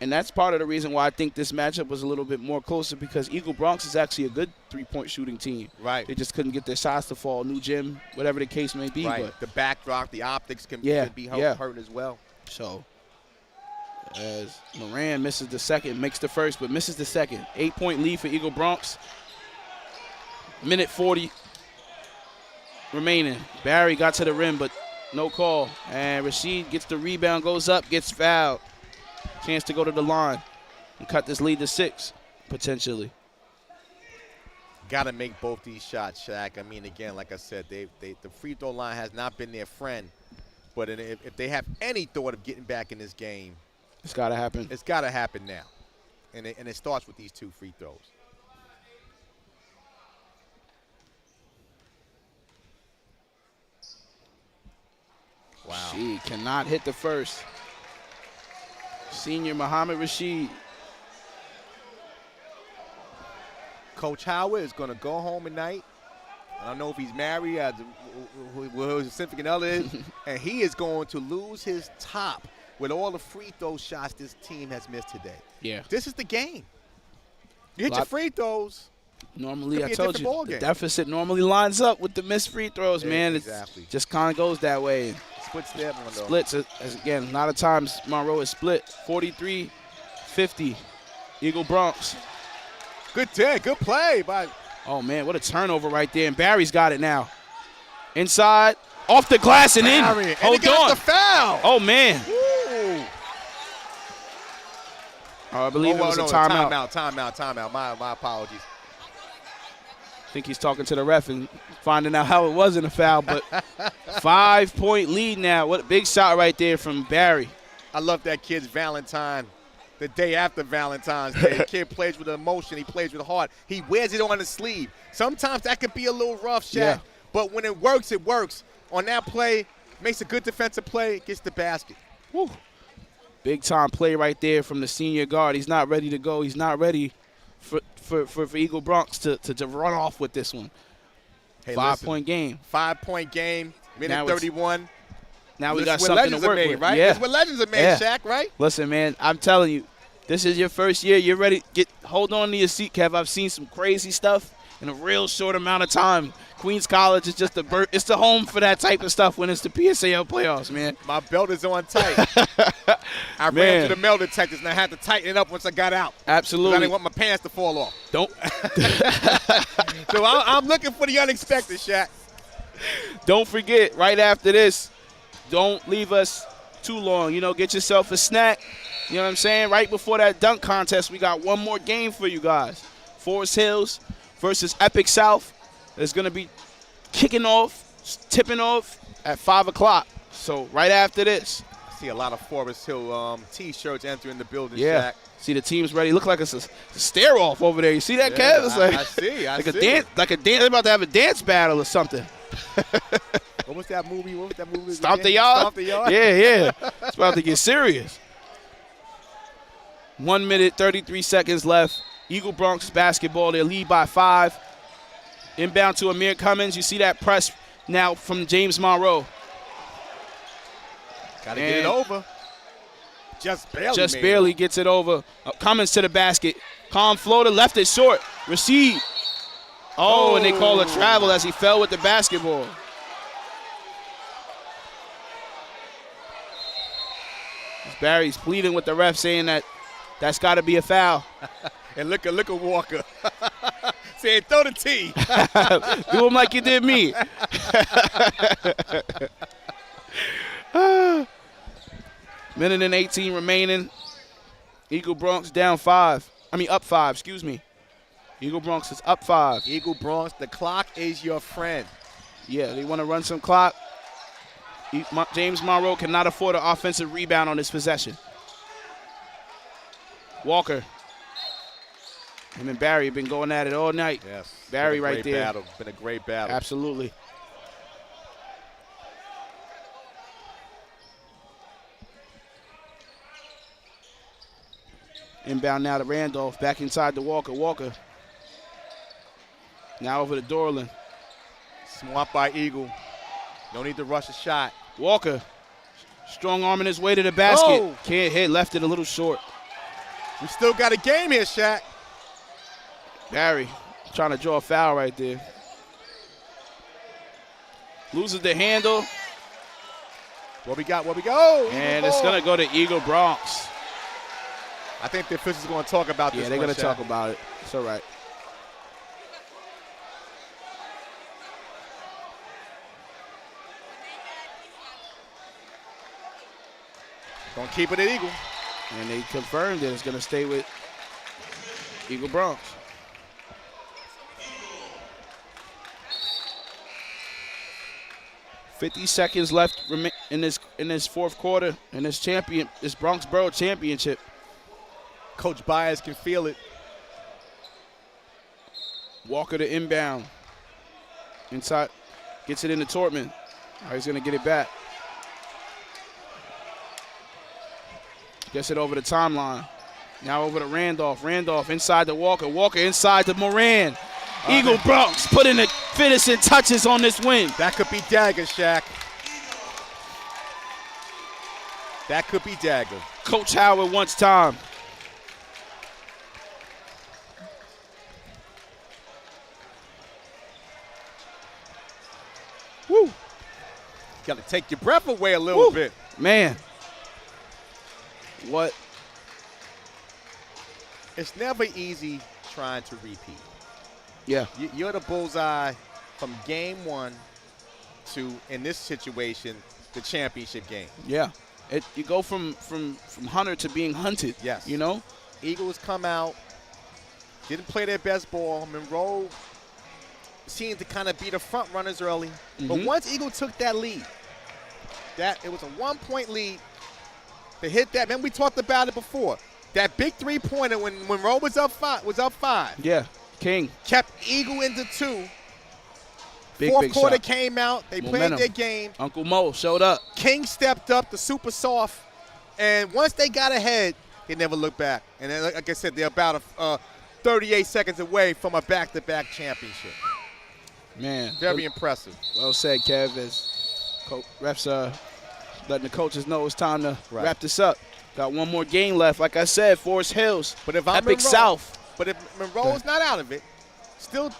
And that's part of the reason why I think this matchup was a little bit more closer because Eagle Bronx is actually a good 3-point shooting team. Right. They just couldn't get their shots to fall. New gym, whatever the case may be. Right. But the backdrop, the optics can be hurt as well. So as Moran misses the second, makes the first, but misses the second. 8-point lead for Eagle Bronx. Minute 40 remaining. Barry got to the rim, but no call. And Rashid gets the rebound, goes up, gets fouled. Chance to go to the line and cut this lead to 6, potentially. Got to make both these shots, Shaq. I mean, again, like I said, the free throw line has not been their friend. But if they have any thought of getting back in this game, it's got to happen. It's got to happen now. And it starts with these 2 free throws. He cannot hit the first. Senior Muhammad Rashid. Coach Howard is going to go home tonight. I don't know if he's married, who his significant other is, and he is going to lose his top with all the free throw shots this team has missed today. Yeah. This is the game. You hit your free throws. Normally, I told you, the deficit normally lines up with the missed free throws, man. Exactly. It just kind of goes that way. Splits there, Monroe. Splits, as again, a lot of times Monroe is split. 43-50, Eagle Bronx. Good play by. Oh, man, what a turnover right there. And Barry's got it now. Inside, off the glass and in. Hold on. He got the foul. Oh, man. Woo. Oh, I believe it was a timeout. Timeout. My apologies. I think he's talking to the ref and finding out how it wasn't a foul, but 5-point lead now. What a big shot right there from Barry. I love that kid's Valentine. The day after Valentine's Day. The kid plays with emotion. He plays with heart. He wears it on his sleeve. Sometimes that could be a little rough, Shaq. Yeah. But when it works, it works. On that play, makes a good defensive play, gets the basket. Woo. Big-time play right there from the senior guard. He's not ready to go. He's not ready for Eagle Bronx to run off with this one. Hey, 5-point game. 5-point game, minute 31. Now we got something to work with. Right? Yeah. That's what legends are made, Shaq, right? Listen, man, I'm telling you, this is your first year. You're ready. Hold on to your seat, Kev. I've seen some crazy stuff in a real short amount of time. Queens College is just it's the home for that type of stuff when it's the PSAL playoffs, man. My belt is on tight. I ran to the metal detectors, and I had to tighten it up once I got out. Absolutely. I didn't want my pants to fall off. Don't. So I'm looking for the unexpected, Shaq. Don't forget, right after this, don't leave us too long. Get yourself a snack. You know what I'm saying? Right before that dunk contest, we got one more game for you guys. Forest Hills versus Epic South. It's going to be tipping off at 5 o'clock. So right after this. I see a lot of Forest Hill T-shirts entering the building, yeah. Shaq. See the team's ready. Look like it's a stare-off over there. You see that, Kev? It's like, I see. A dance. They're about to have a dance battle or something. What was that movie? Stomp the Yard? Stomp the Yard? Yeah. It's about to get serious. 1 minute, 33 seconds left. Eagle Bronx basketball. They lead by 5. Inbound to Amir Cummins. You see that press now from James Monroe. Got to get it over. Just barely gets it over. Cummins to the basket. Calm floater, left it short. Receive. Oh, and they call a travel as he fell with the basketball. Barry's pleading with the ref, saying that's got to be a foul. And look at Walker. Saying, throw the T. Do him like you did me. Minute and 18 remaining. Eagle Bronx up 5, excuse me. Eagle Bronx is up 5. Eagle Bronx, the clock is your friend. Yeah, they want to run some clock. James Monroe cannot afford an offensive rebound on this possession. Walker. Him and Barry have been going at it all night. Yes. Barry right there. Been a great battle. Absolutely. Inbound now to Randolph. Back inside to Walker. Walker. Now over to Dorland. Swamped by Eagle. No need to rush a shot. Walker. Strong arming his way to the basket. Oh. Can't hit. Left it a little short. We still got a game here, Shaq. Barry trying to draw a foul right there. Loses the handle. What we got? Oh, and it's going to go to Eagle Bronx. I think the officials are going to talk about this. Yeah, they're going to talk about it. It's all right. Going to keep it at Eagle. And they confirmed that it's going to stay with Eagle Bronx. $50 seconds left in this fourth quarter in this Bronx Borough championship. Coach Byers can feel it. Walker to inbound. Inside, gets it into Tortman. He's going to get it back. Gets it over the timeline. Now over to Randolph. Randolph inside to Walker. Walker inside to Moran. Eagle Bronx putting the finishing touches on this win. That could be dagger, Shaq. That could be dagger. Coach Howard wants time. Woo. Got to take your breath away a little bit. Man. What? It's never easy trying to repeat. Yeah. You're the bullseye from game 1 to, in this situation, the championship game. Yeah. You go from hunter to being hunted. Yes. You know? Eagles come out, didn't play their best ball. Monroe seemed to kind of be the front runners early. Mm-hmm. But once Eagle took that lead, it was a 1-point lead. They hit that. Man, we talked about it before. That big three-pointer when Monroe was up 5. Yeah. King. Kept Eagle into 2. Big Fourth quarter shot. came out. They Momentum. played their game. Uncle Mo showed up. King stepped up, the super soft. And once they got ahead, they never looked back. And then, like I said, they're about 38 seconds away from a back-to-back championship. Man. Very impressive. Well said, Kev. As refs are letting the coaches know it's time to wrap this up. Got one more game left. Like I said, Forest Hills, but if I'm Epic Monroe, South. But if Monroe's not out of it, still,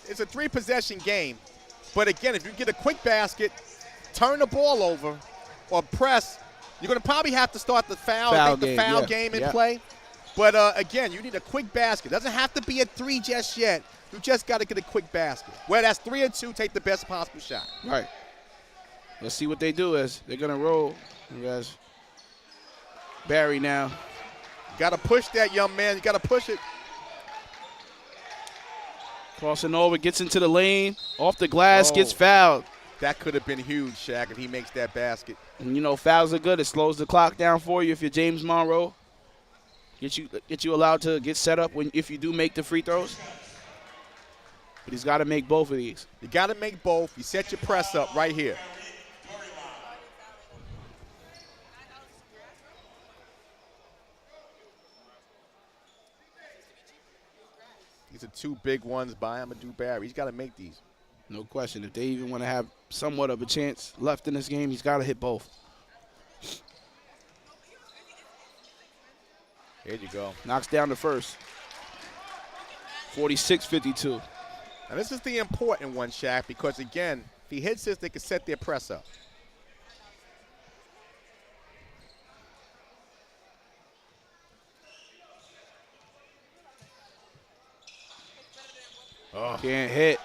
it's a 3-possession game. But again, if you get a quick basket, turn the ball over, or press, you're going to probably have to start the foul game in play. But again, you need a quick basket. Doesn't have to be a 3 just yet. You just got to get a quick basket. Whether that's 3 or 2, take the best possible shot. Right. Let's see what they do as they're going to roll. As Barry now. Got to push that, young man. You got to push it. Crossing over, gets into the lane, off the glass, gets fouled. That could have been huge, Shaq, if he makes that basket. And, fouls are good. It slows the clock down for you if you're James Monroe. Get you allowed to get set up if you do make the free throws. But he's got to make both of these. You got to make both. You set your press up right here. These are 2 big ones by Amadou Barry. He's got to make these. No question. If they even want to have somewhat of a chance left in this game, he's got to hit both. There you go. Knocks down the first. 46-52. And this is the important one, Shaq, because, again, if he hits this, they can set their press up. Can't hit.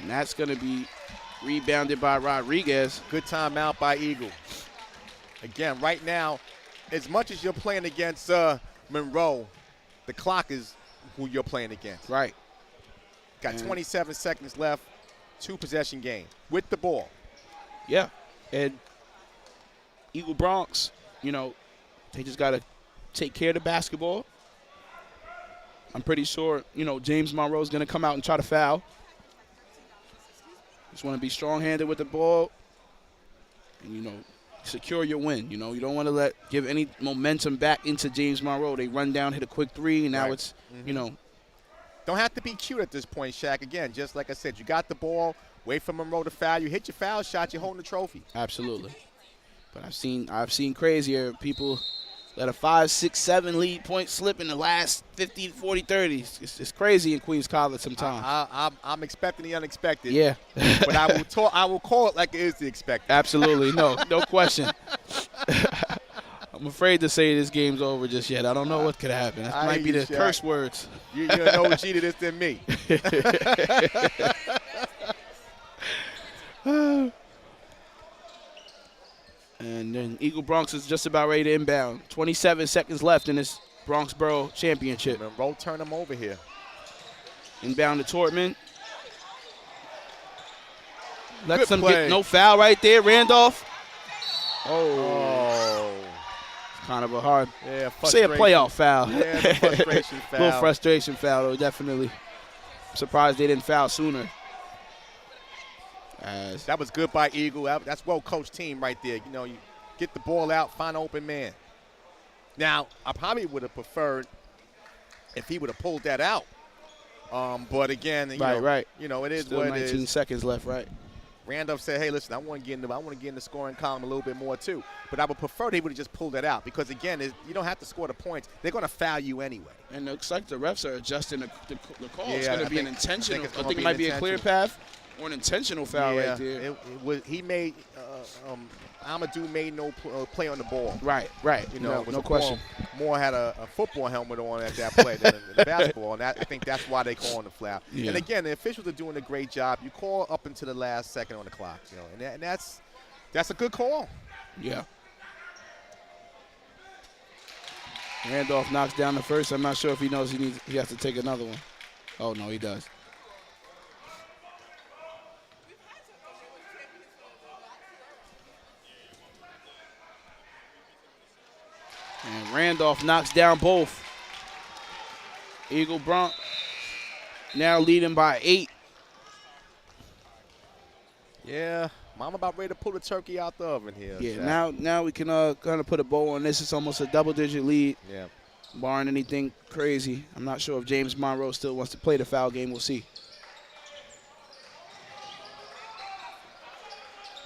And that's going to be rebounded by Rodriguez. Good timeout by Eagle. Again, right now, as much as you're playing against Monroe, the clock is who you're playing against. Right. Got 27 seconds left, 2-possession game with the ball. Yeah. And Eagle Bronx, they just got to take care of the basketball. I'm pretty sure, James Monroe is going to come out and try to foul. Just want to be strong-handed with the ball and, secure your win. You don't want to give any momentum back into James Monroe. They run down, hit a quick 3, and now it's, Don't have to be cute at this point, Shaq. Again, just like I said, you got the ball, wait for Monroe to foul. You hit your foul shot, you're holding the trophy. Absolutely. But I've seen crazier people let a 5, 6, 7 lead point slip in the last 50, 40, 30. It's crazy in Queens College sometimes. I'm expecting the unexpected. Yeah. But I will call it like it is the expected. Absolutely. No question. I'm afraid to say this game's over just yet. I don't know what could happen. That might be the curse words. You're an OG to this than me. And then Eagle Bronx is just about ready to inbound. 27 seconds left in this Bronx Borough championship. Monroe turn them over here. Inbound to Tortman. Lets them play. get no foul right there. Randolph. Oh. It's kind of a hard, say a playoff foul. Yeah, frustration foul. Little frustration foul, though, definitely. I'm surprised they didn't foul sooner. That was good by Eagle. That's well-coached team right there. You get the ball out, find an open man. Now, I probably would have preferred if he would have pulled that out. But again, Right. It is Still what it 19 is. seconds left, right? Randolph said, "Hey, listen, I want to get in the scoring column a little bit more too. But I would prefer they would have just pulled that out because again, you don't have to score the points. They're going to foul you anyway." And it looks like the refs are adjusting the call. Yeah, it's going to be an intentional. I think it might be a clear path or an intentional foul right there. He made Amadou made no play on the ball. Right. No question. Moore had a football helmet on at that play than the basketball, and I think that's why they call on the foul. Yeah. And again, the officials are doing a great job. You call up until the last second on the clock, and that's a good call. Yeah. Randolph knocks down the first. I'm not sure if he knows he has to take another one. Oh no, he does. And Randolph knocks down both. Eagle Bronx now leading by 8. Yeah, Mom about ready to pull the turkey out the oven here. Yeah, Shaq. now we can kind of put a bow on this. It's almost a double-digit lead, Yeah. barring anything crazy. I'm not sure if James Monroe still wants to play the foul game. We'll see.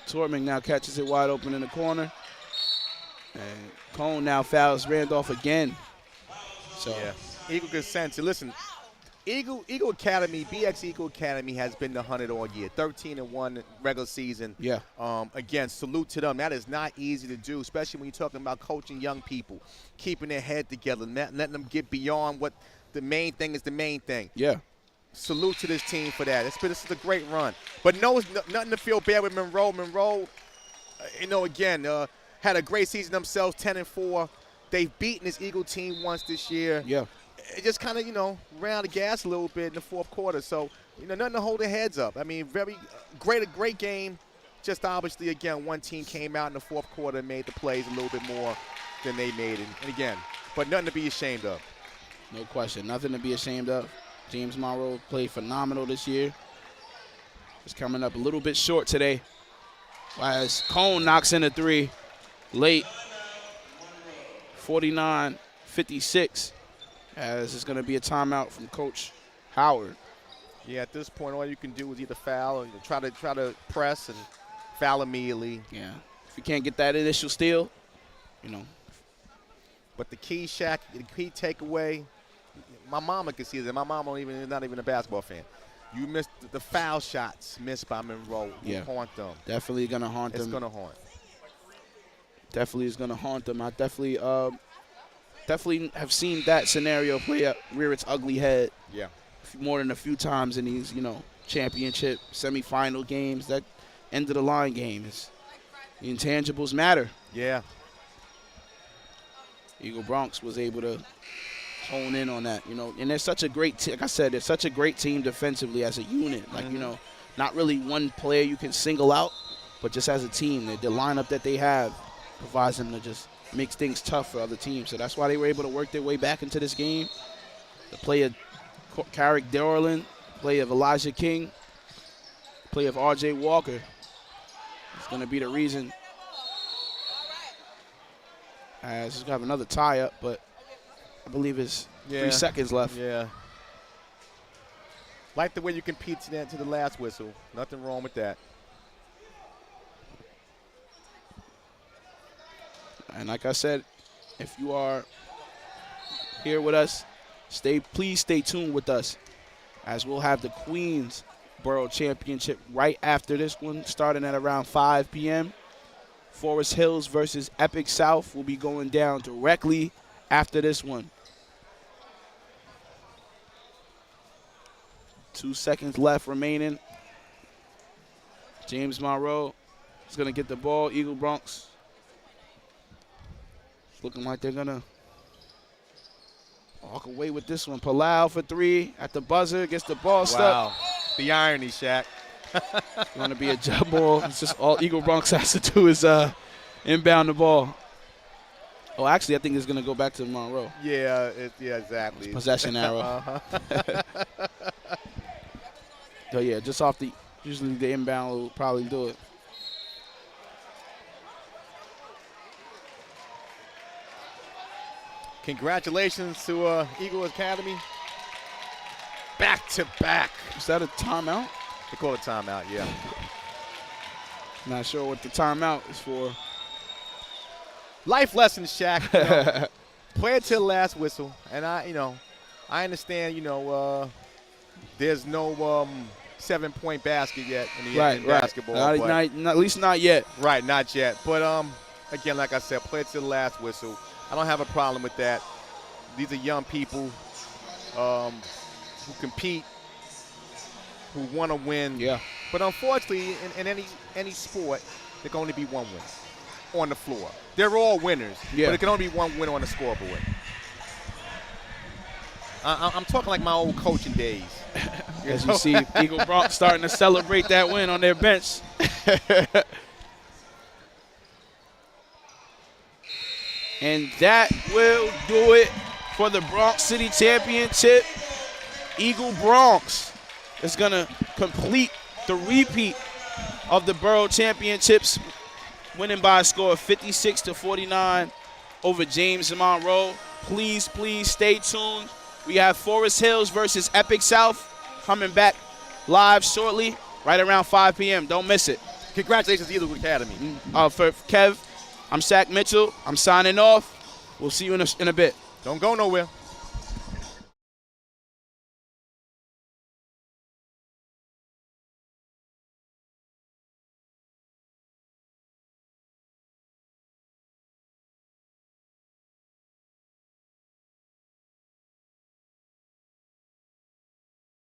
Torming now catches it wide open in the corner. And Cone now fouls Randolph again. So Yeah. Eagle good sense. Listen, Eagle Academy, BX Eagle Academy has been the 100 all year. 13-1 regular season. Yeah. Again, salute to them. That is not easy to do, especially when you're talking about coaching young people, keeping their head together, letting them get beyond what the main thing is the main thing. Yeah. Salute to this team for that. This is a great run. But no, it's nothing to feel bad with Monroe. Monroe, again, had a great season themselves, 10-4. They've beaten this Eagle team once this year. Yeah. It just kind of, ran the gas a little bit in the fourth quarter. So, nothing to hold their heads up. I mean, very a great game. Just obviously, again, one team came out in the fourth quarter and made the plays a little bit more than they made. And again, but nothing to be ashamed of. No question. Nothing to be ashamed of. James Monroe played phenomenal this year. Just coming up a little bit short today. As Cone knocks in a 3 late. 49-56. As it's going to be a timeout from Coach Howard. Yeah, at this point, all you can do is either foul or try to press and foul immediately. Yeah. If you can't get that initial steal, But the key takeaway, my mama can see that. My mom is not even a basketball fan. You missed the foul shots missed by Monroe. Yeah. Haunt them. Definitely going to haunt them. It's going to haunt. Definitely is going to haunt them. I definitely have seen that scenario rear its ugly head. Yeah. More than a few times in these, championship, semifinal games. That end of the line games. The intangibles matter. Yeah. Eagle Bronx was able to hone in on that, And they're such a great team. Like I said, they're such a great team defensively as a unit. Like, not really one player you can single out, but just as a team, the lineup that they have provides them to just make things tough for other teams. So that's why they were able to work their way back into this game. The play of Carrick Dorland, play of Elijah King, play of R.J. Walker. It's going to be the reason. As he's going to have another tie-up, but I believe it's 3 seconds left. Yeah. Like the way you compete to the last whistle. Nothing wrong with that. And like I said, if you are here with us, please stay tuned with us, as we'll have the Queens Borough Championship right after this one, starting at around 5 p.m. Forest Hills versus Epic South will be going down directly after this one. 2 seconds left remaining. James Monroe is going to get the ball. Eagle Bronx. It's looking like they're going to walk away with this one. Palau for 3 at the buzzer. Gets the ball stuck. Wow. The irony, Shaq. Going to be a jump ball. It's just all Eagle Bronx has to do is inbound the ball. Oh, actually, I think it's going to go back to Monroe. Yeah, exactly. It's possession arrow. Uh-huh. So, yeah, just off usually the inbound will probably do it. Congratulations to Eagle Academy. Back to back. Is that a timeout? They call it timeout, yeah. Not sure what the timeout is for. Life lessons, Shaq. You know, play it till the last whistle. And I understand, there's no 7-point basket yet in the in basketball. At least not yet. Right, not yet. But again, like I said, play it till the last whistle. I don't have a problem with that. These are young people who compete, who want to win. Yeah. But unfortunately, in any sport, there can only be one winner on the floor. They're all winners, but there can only be one winner on the scoreboard. I'm talking like my old coaching days. As you see, Eagle Bronx starting to celebrate that win on their bench. And that will do it for the Bronx City Championship. Eagle Bronx is going to complete the repeat of the Borough Championships, winning by a score of 56-49 over James Monroe. Please stay tuned. We have Forest Hills versus Epic South coming back live shortly, right around 5 p.m. Don't miss it. Congratulations, Eagle Academy. For Kev, I'm Shaq Mitchell. I'm signing off. We'll see you in a bit. Don't go nowhere.